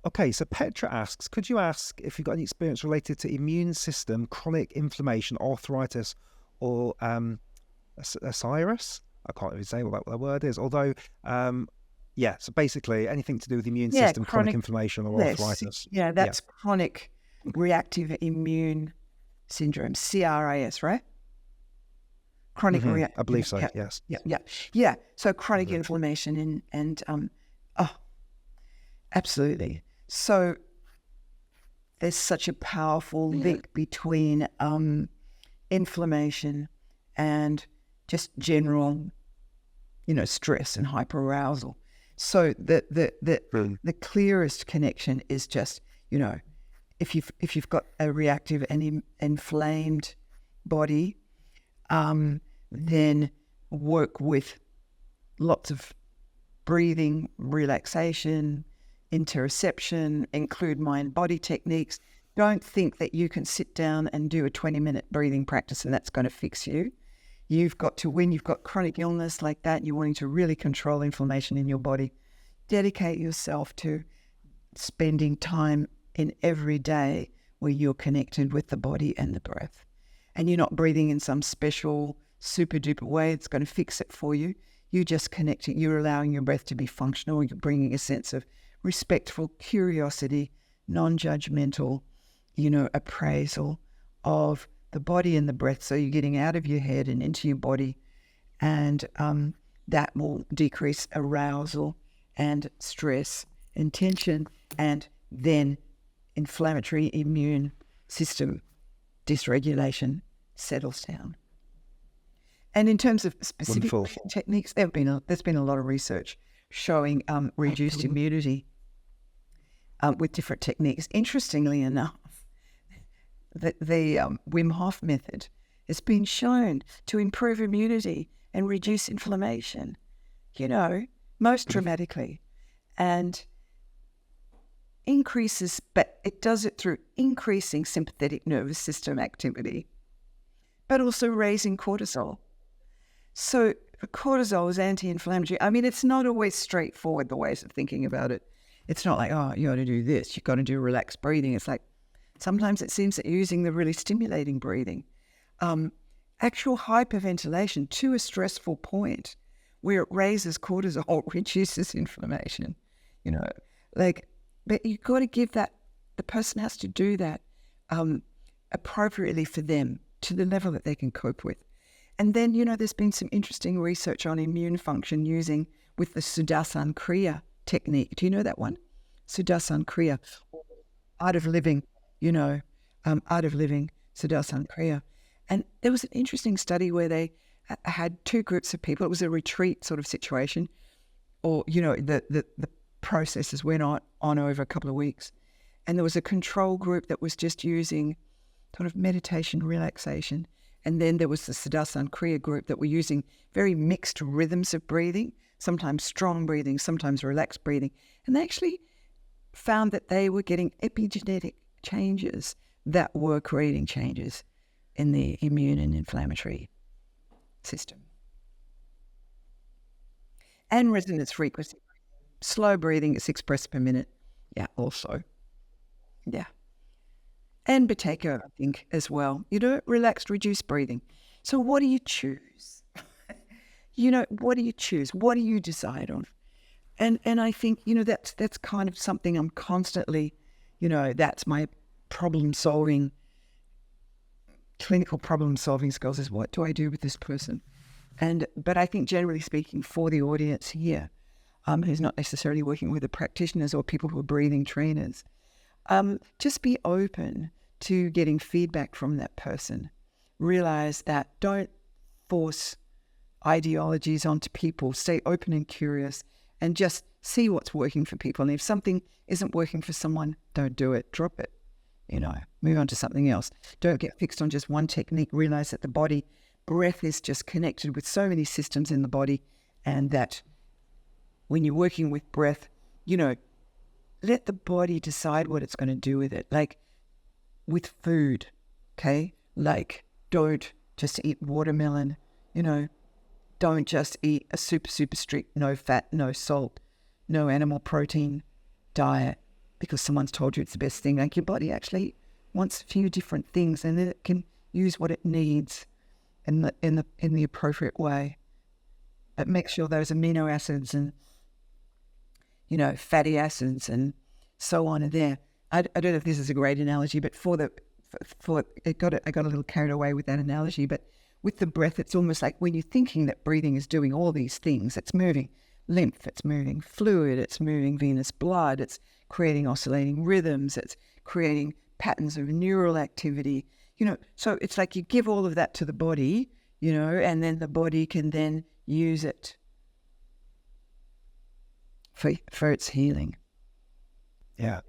Speaker 1: Okay, so Petra asks, could you ask if you've got any experience related to immune system, chronic inflammation, arthritis, or Osiris? I can't even say what that word is. Although, yeah, so basically anything to do with the immune system, chronic inflammation or arthritis.
Speaker 2: Yeah, that's chronic reactive immune syndrome, CRAS, right? Chronic
Speaker 1: I believe so, yes.
Speaker 2: Yeah. So chronic inflammation and absolutely. So there's such a powerful link between inflammation and just general, stress and hyperarousal. So the clearest connection is just, if you've got a reactive and inflamed body, then work with lots of breathing, relaxation, interoception, include mind-body techniques. Don't think that you can sit down and do a 20-minute breathing practice and that's going to fix you. You've got to, when you've got chronic illness like that, and you're wanting to really control inflammation in your body, dedicate yourself to spending time in every day where you're connected with the body and the breath. And you're not breathing in some special super duper way that's going to fix it for you. You're just connecting, you're allowing your breath to be functional. You're bringing a sense of respectful curiosity, non-judgmental, appraisal of the body and the breath. So you're getting out of your head and into your body, and that will decrease arousal and stress and tension, and then inflammatory immune system dysregulation settles down. And in terms of specific techniques, there's been a lot of research showing reduced immunity with different techniques. Interestingly enough, the Wim Hof method has been shown to improve immunity and reduce inflammation, most dramatically, and increases, but it does it through increasing sympathetic nervous system activity, but also raising cortisol. So cortisol is anti-inflammatory. I mean, it's not always straightforward, the ways of thinking about it. It's not like, you got to do this, you've got to do relaxed breathing. It's like, sometimes it seems that you're using the really stimulating breathing. Actual hyperventilation to a stressful point where it raises cortisol, reduces inflammation, but you've got to give that, the person has to do that appropriately for them to the level that they can cope with. And then, there's been some interesting research on immune function with the Sudarshan Kriya technique. Do you know that one? Sudarshan Kriya, Art of Living, Art of Living, Sudarshan Kriya. And there was an interesting study where they had two groups of people. It was a retreat sort of situation, or, the processes went on over a couple of weeks. And there was a control group that was just using sort of meditation, relaxation. And then there was the Sudarshan Kriya group that were using very mixed rhythms of breathing, sometimes strong breathing, sometimes relaxed breathing. And they actually found that they were getting epigenetic changes that were creating changes in the immune and inflammatory system. And resonance frequency. Slow breathing at 6 breaths per minute. Yeah, also. Yeah. And Buteyko, I think, as well. Relaxed, reduced breathing. So what do you choose? What do you choose? What do you decide on? And I think, that's kind of something I'm constantly, that's my problem-solving, clinical problem-solving skills is, what do I do with this person? But I think, generally speaking, for the audience here, who's not necessarily working with the practitioners or people who are breathing trainers, just be open to getting feedback from that person. Realize that don't force ideologies onto people. Stay open and curious and just see what's working for people. And if something isn't working for someone, don't do it. Drop it. Move on to something else. Don't get fixed on just one technique. Realize that the body, breath is just connected with so many systems in the body, and that when you're working with breath, let the body decide what it's going to do with it. Like with food, okay? Like, don't just eat watermelon, Don't just eat a super, super strict, no fat, no salt, no animal protein diet because someone's told you it's the best thing. Like, your body actually wants a few different things, and then it can use what it needs in the appropriate way. But make sure those amino acids and, you know, fatty acids and so on are there. I don't know if this is a great analogy, but I got a little carried away with that analogy. But with the breath, it's almost like when you're thinking that breathing is doing all these things, it's moving lymph, it's moving fluid, it's moving venous blood, it's creating oscillating rhythms, it's creating patterns of neural activity, you know. So it's like you give all of that to the body, you know, and then the body can then use it for its healing.
Speaker 1: Yeah.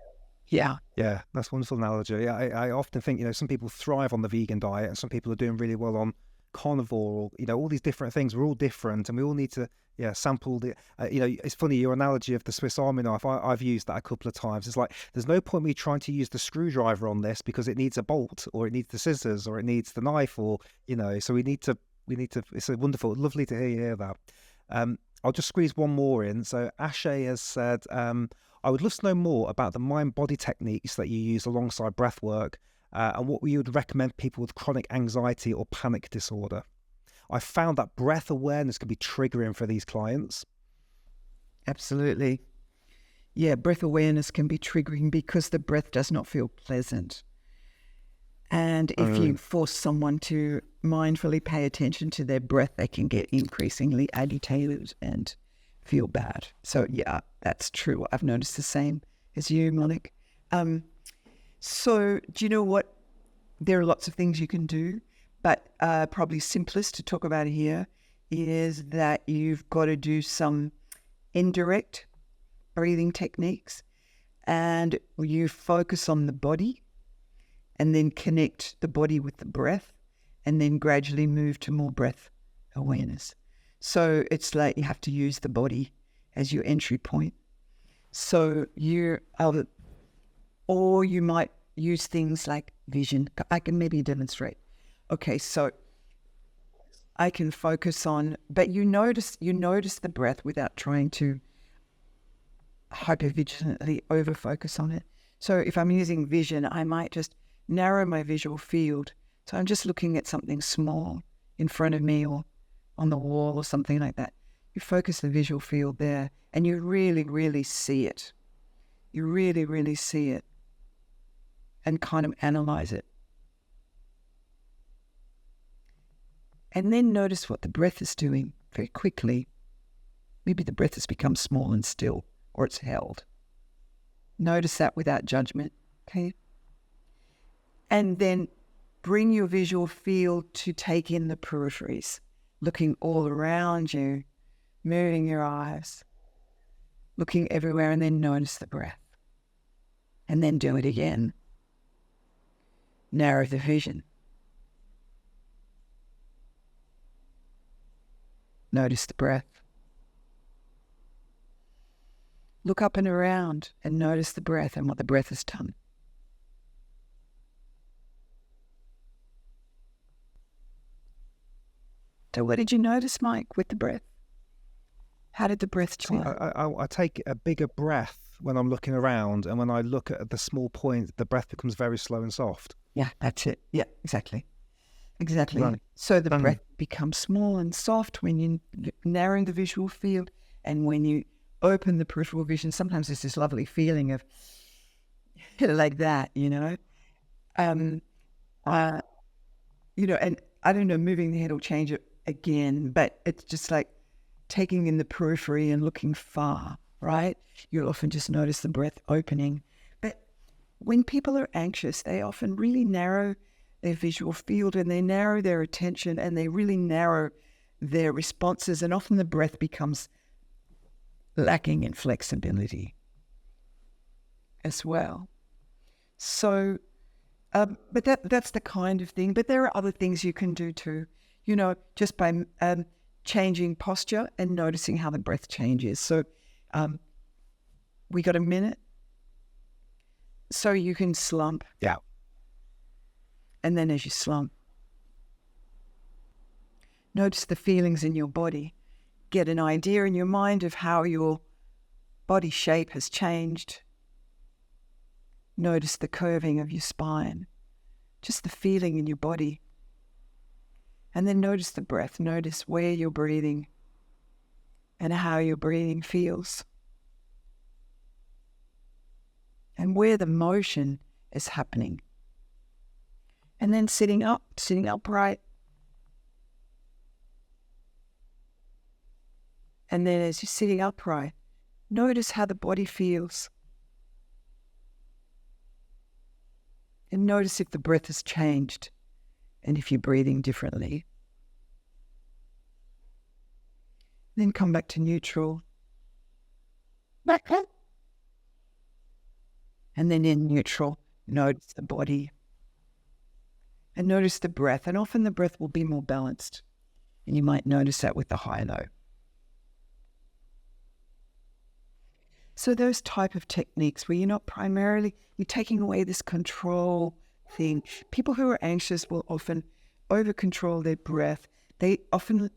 Speaker 2: Yeah.
Speaker 1: Yeah, that's a wonderful analogy. I often think, you know, some people thrive on the vegan diet and some people are doing really well on carnivore, or, you know, all these different things. We're all different and we all need to, sample the, you know, it's funny, your analogy of the Swiss Army knife, I've used that a couple of times. It's like, there's no point me trying to use the screwdriver on this because it needs a bolt or it needs the scissors or it needs the knife, or, you know, so we need to, it's a wonderful, lovely to hear that. I'll just squeeze one more in. So Ashay has said, I would love to know more about the mind-body techniques that you use alongside breathwork, and what you would recommend people with chronic anxiety or panic disorder. I found that breath awareness can be triggering for these clients.
Speaker 2: Absolutely. Yeah, breath awareness can be triggering because the breath does not feel pleasant. And if you force someone to mindfully pay attention to their breath, they can get increasingly agitated and feel bad. So yeah, that's true. I've noticed the same as you, Monique. So do you know what? There are lots of things you can do, but probably simplest to talk about here is that you've got to do some indirect breathing techniques, and you focus on the body and then connect the body with the breath, and then gradually move to more breath awareness. So it's like you have to use the body as your entry point. So or you might use things like vision. I can maybe demonstrate. Okay, so I can focus on, but you notice the breath without trying to hypervigilantly over focus on it. So if I'm using vision, I might just narrow my visual field. So I'm just looking at something small in front of me or on the wall or something like that. You focus the visual field there and you really, really see it. You really, really see it and kind of analyze it. And then notice what the breath is doing very quickly. Maybe the breath has become small and still, or it's held. Notice that without judgment, okay? And then bring your visual field to take in the peripheries, looking all around you, moving your eyes, looking everywhere, and then notice the breath. And then do it again. Narrow the vision. Notice the breath. Look up and around and notice the breath and what the breath has done. So what did you notice, Mike, with the breath? How did the breath change?
Speaker 1: I take a bigger breath when I'm looking around, and when I look at the small point, the breath becomes very slow and soft.
Speaker 2: Yeah, that's it. Yeah, exactly. Exactly.
Speaker 1: Right.
Speaker 2: So the breath becomes small and soft when you narrow the visual field, and when you open the peripheral vision, sometimes there's this lovely feeling of like that, you know. And I don't know, moving the head will change it again, but it's just like taking in the periphery and looking far, right? You'll often just notice the breath opening. But when people are anxious, they often really narrow their visual field and they narrow their attention and they really narrow their responses, and often the breath becomes lacking in flexibility as well. So, but that's the kind of thing. But there are other things you can do too, you know, just by changing posture and noticing how the breath changes. So we got a minute. So you can slump.
Speaker 1: Yeah.
Speaker 2: And then as you slump, Notice the feelings in your body. Get an idea in your mind of how your body shape has changed. Notice the curving of your spine, just the feeling in your body. And then notice the breath. Notice where you're breathing and how your breathing feels. And where the motion is happening. And then sitting upright. And then as you're sitting upright, notice how the body feels. And notice if the breath has changed and if you're breathing differently. Then come back to neutral. And then in neutral, notice the body. And notice the breath. And often the breath will be more balanced. And you might notice that with the high-low. So those type of techniques where you're not primarily, you're taking away this control thing. People who are anxious will often over-control their breath. They often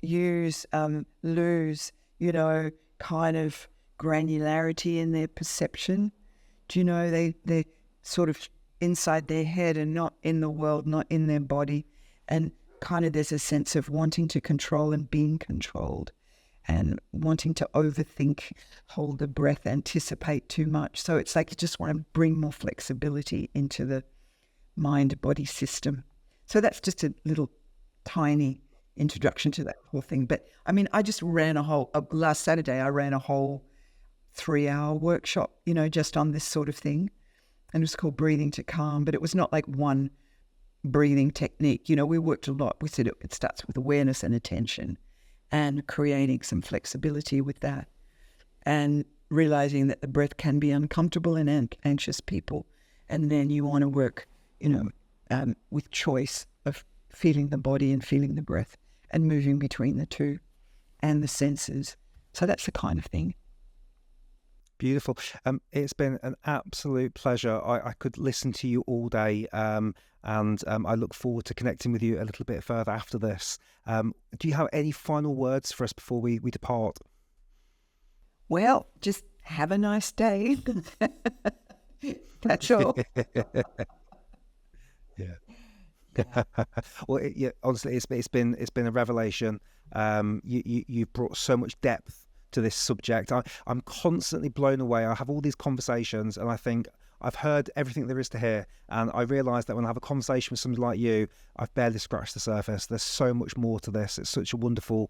Speaker 2: lose, kind of granularity in their perception. Do you know, they're sort of inside their head and not in the world, not in their body. And kind of there's a sense of wanting to control and being controlled. And wanting to overthink, hold the breath, anticipate too much. So it's like you just want to bring more flexibility into the mind-body system. So that's just a little tiny introduction to that whole thing. But I mean, I just ran last Saturday, I ran a whole 3-hour workshop, just on this sort of thing. And it was called Breathing to Calm, but it was not like one breathing technique. We worked a lot. We said it starts with awareness and attention. And creating some flexibility with that, and realizing that the breath can be uncomfortable in anxious people, and then you want to work, with choice of feeling the body and feeling the breath, and moving between the two, and the senses. So that's the kind of thing.
Speaker 1: Beautiful. It's been an absolute pleasure. I could listen to you all day, and I look forward to connecting with you a little bit further after this. Do you have any final words for us before we depart?
Speaker 2: Well, just have a nice day. That's all.
Speaker 1: Yeah. Well, honestly, it's been a revelation. You've brought so much depth to this subject. I'm constantly blown away. I have all these conversations and I think I've heard everything there is to hear, and I realise that when I have a conversation with somebody like you, I've barely scratched the surface. There's so much more to this. It's such a wonderful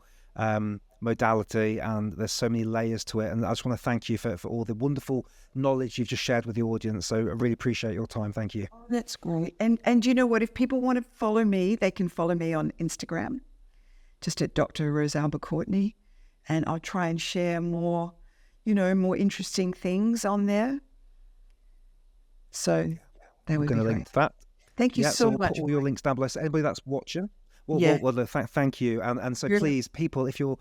Speaker 1: modality, and there's so many layers to it, and I just want to thank you for all the wonderful knowledge you've just shared with the audience. So I really appreciate your time. Thank you.
Speaker 2: Oh, that's great. And you know what, if people want to follow me, they can follow me on Instagram, just at Dr. Rosalba Courtney. And I'll try and share more interesting things on there. So that would be great.
Speaker 1: We're going to link to that.
Speaker 2: Thank you so
Speaker 1: we'll
Speaker 2: much.
Speaker 1: Put all your links down below. So anybody that's watching, thank you. And so please, people, if you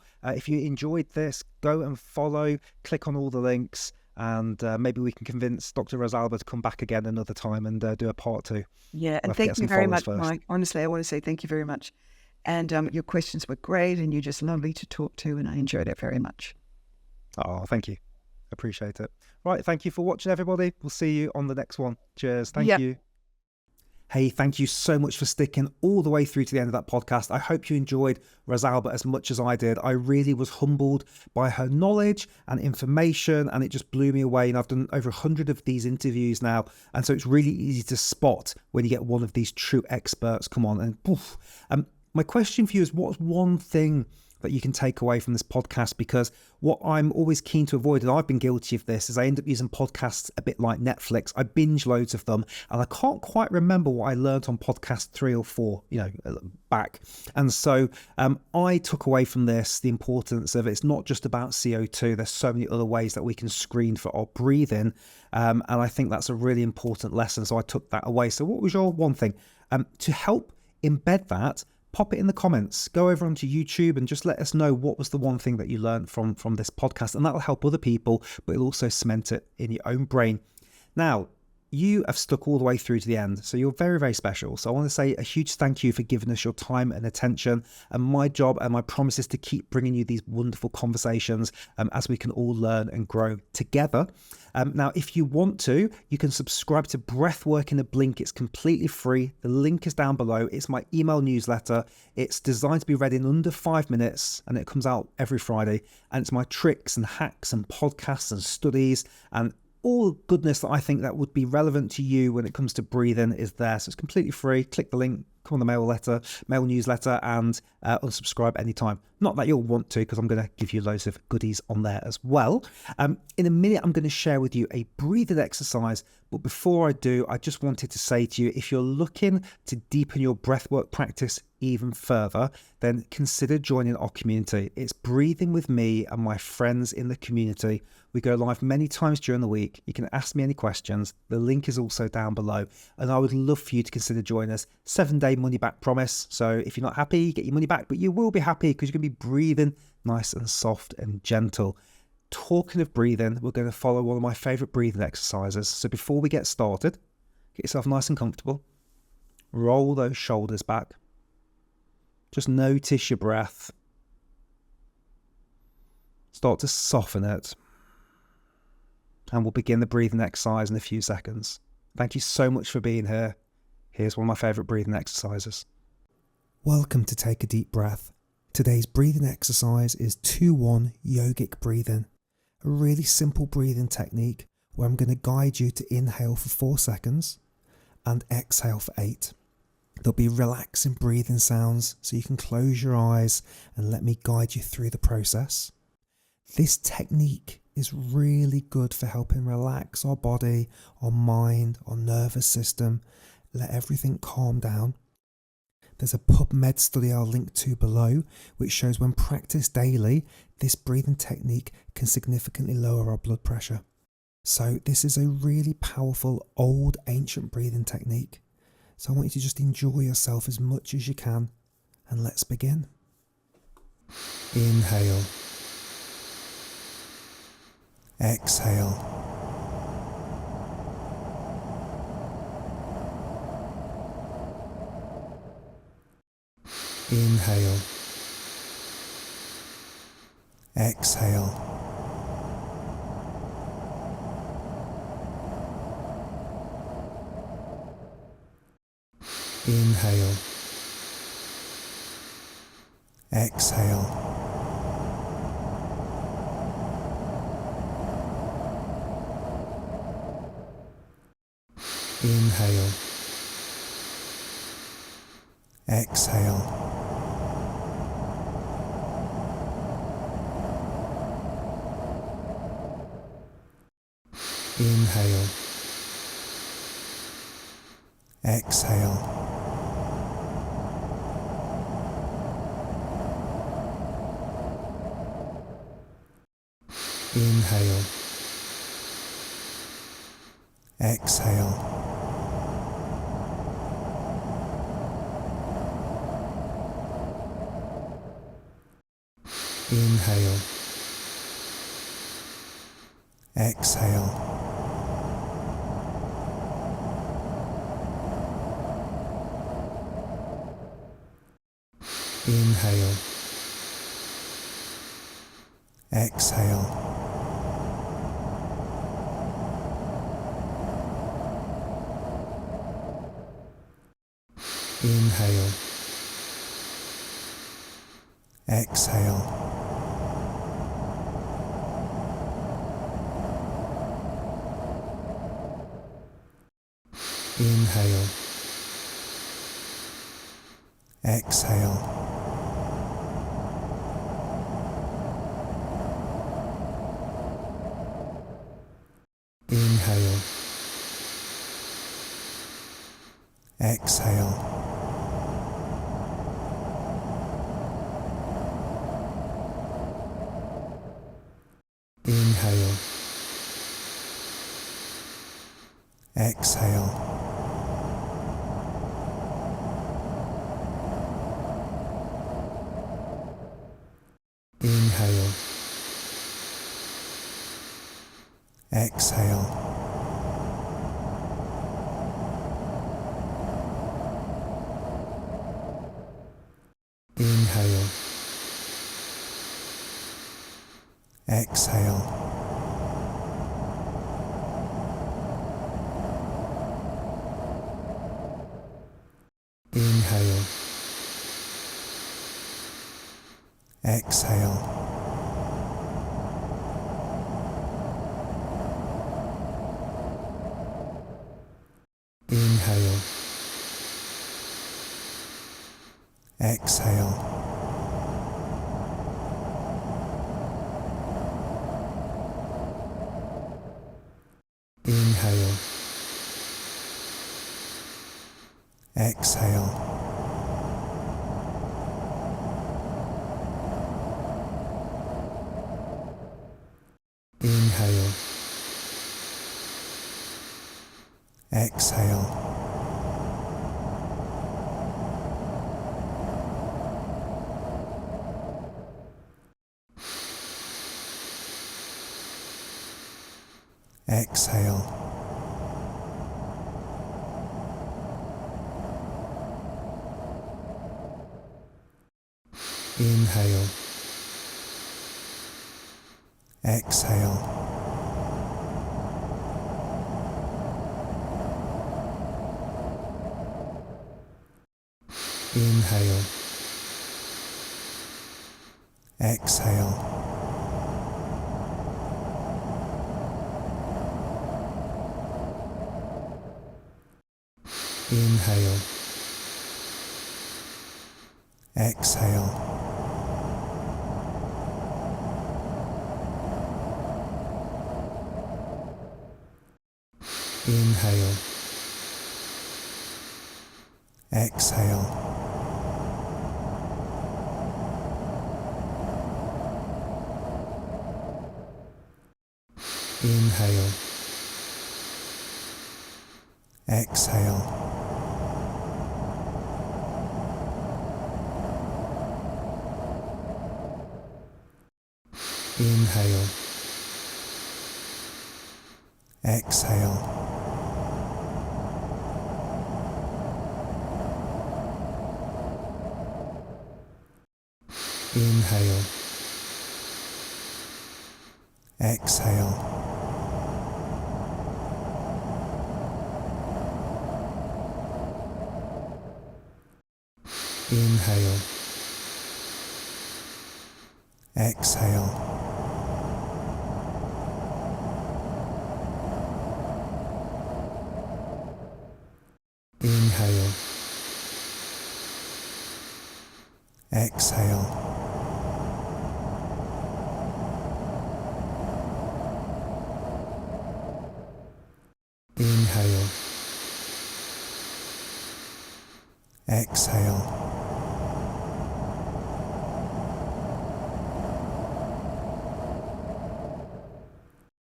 Speaker 1: enjoyed this, go and follow, click on all the links, and maybe we can convince Dr. Rosalba to come back again another time and do a part 2.
Speaker 2: Yeah, and thank you very much, Mike. Honestly, I want to say thank you very much. And your questions were great, and you're just lovely to talk to, and I enjoyed it very much.
Speaker 1: Oh, thank you. Appreciate it. Right, thank you for watching, everybody. We'll see you on the next one. Cheers. Thank you. Hey, thank you so much for sticking all the way through to the end of that podcast. I hope you enjoyed Rosalba as much as I did. I really was humbled by her knowledge and information, and it just blew me away. And I've done over 100 of these interviews now, and so it's really easy to spot when you get one of these true experts come on. And poof. My question for you is, what's one thing that you can take away from this podcast? Because what I'm always keen to avoid, and I've been guilty of this, is I end up using podcasts a bit like Netflix. I binge loads of them, and I can't quite remember what I learned on podcast 3 or 4, back. And so I took away from this the importance of it's not just about CO2. There's so many other ways that we can screen for our breathing. And I think that's a really important lesson. So I took that away. So what was your one thing? To help embed that, pop it in the comments, go over onto YouTube and just let us know what was the one thing that you learned from this podcast. And that'll help other people, but it'll also cement it in your own brain. Now, you have stuck all the way through to the end. So you're very, very special. So I want to say a huge thank you for giving us your time and attention. And my job and my promise is to keep bringing you these wonderful conversations as we can all learn and grow together. Now, if you want to, you can subscribe to Breathwork in a blink. It's completely free. The link is down below. It's my email newsletter. It's designed to be read in under 5 minutes, and it comes out every Friday. And it's my tricks and hacks and podcasts and studies and all goodness that I think that would be relevant to you when it comes to breathing is there. So it's completely free. Click the link, come on the mail newsletter, and unsubscribe anytime. Not that you'll want to, because I'm going to give you loads of goodies on there as well. In a minute, I'm going to share with you a breathing exercise. But before I do, I just wanted to say to you, if you're looking to deepen your breathwork practice even further, then consider joining our community. It's Breathing with me and my friends in the community. We go live many times during the week. You can ask me any questions. The link is also down below. And I would love for you to consider joining us. 7-day money back promise. So if you're not happy, you get your money back, but you will be happy because you're going to be breathing nice and soft and gentle. Talking of breathing, we're going to follow one of my favorite breathing exercises. So before we get started, get yourself nice and comfortable. Roll those shoulders back. Just notice your breath. Start to soften it. And we'll begin the breathing exercise in a few seconds. Thank you so much for being here. Here's one of my favorite breathing exercises. Welcome to Take a Deep Breath. Today's breathing exercise is 2-1 yogic breathing. A really simple breathing technique where I'm going to guide you to inhale for 4 seconds and exhale for 8. There'll be relaxing breathing sounds, so you can close your eyes and let me guide you through the process. This technique is really good for helping relax our body, our mind, our nervous system, let everything calm down. There's a PubMed study I'll link to below, which shows when practiced daily, this breathing technique can significantly lower our blood pressure. So this is a really powerful, old, ancient breathing technique. So I want you to just enjoy yourself as much as you can. And let's begin. Inhale. Exhale. Inhale. Exhale. Inhale. Exhale. Inhale. Exhale. Inhale. Exhale. Inhale. Exhale. Inhale. Exhale. Inhale. Exhale. Inhale. Exhale. Inhale. Exhale. Inhale. Exhale. Inhale. Exhale. Inhale. Exhale. exhale, inhale, exhale, inhale, exhale, inhale, exhale, inhale, exhale, exhale, inhale, exhale, inhale, exhale, inhale, exhale, inhale, exhale, inhale, exhale, inhale, exhale, inhale, exhale, inhale, exhale, inhale, exhale, inhale, exhale, inhale, exhale,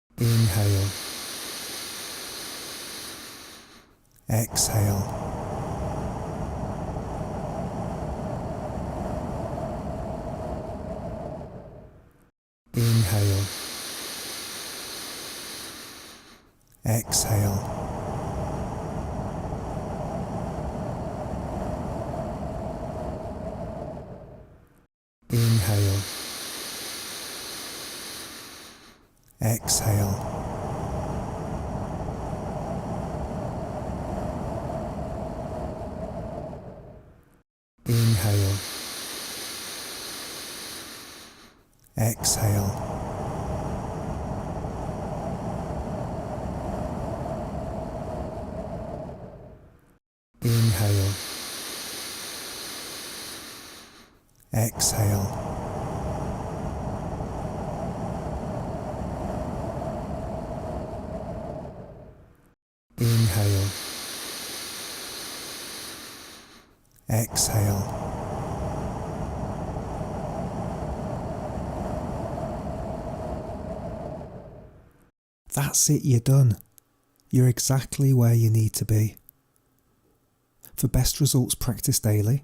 Speaker 1: inhale, exhale, inhale, exhale, inhale, exhale, inhale, exhale, inhale, exhale, that's it, you're done. You're exactly where you need to be. For best results, practice daily.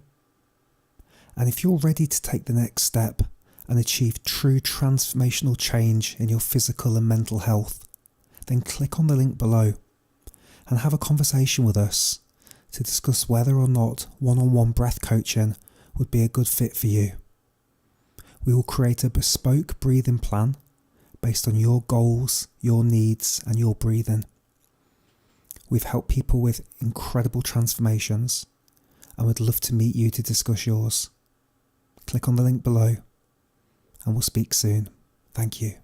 Speaker 1: And if you're ready to take the next step and achieve true transformational change in your physical and mental health, then click on the link below and have a conversation with us to discuss whether or not one-on-one breath coaching would be a good fit for you. We will create a bespoke breathing plan based on your goals, your needs, and your breathing. We've helped people with incredible transformations and would love to meet you to discuss yours. Click on the link below and we'll speak soon. Thank you.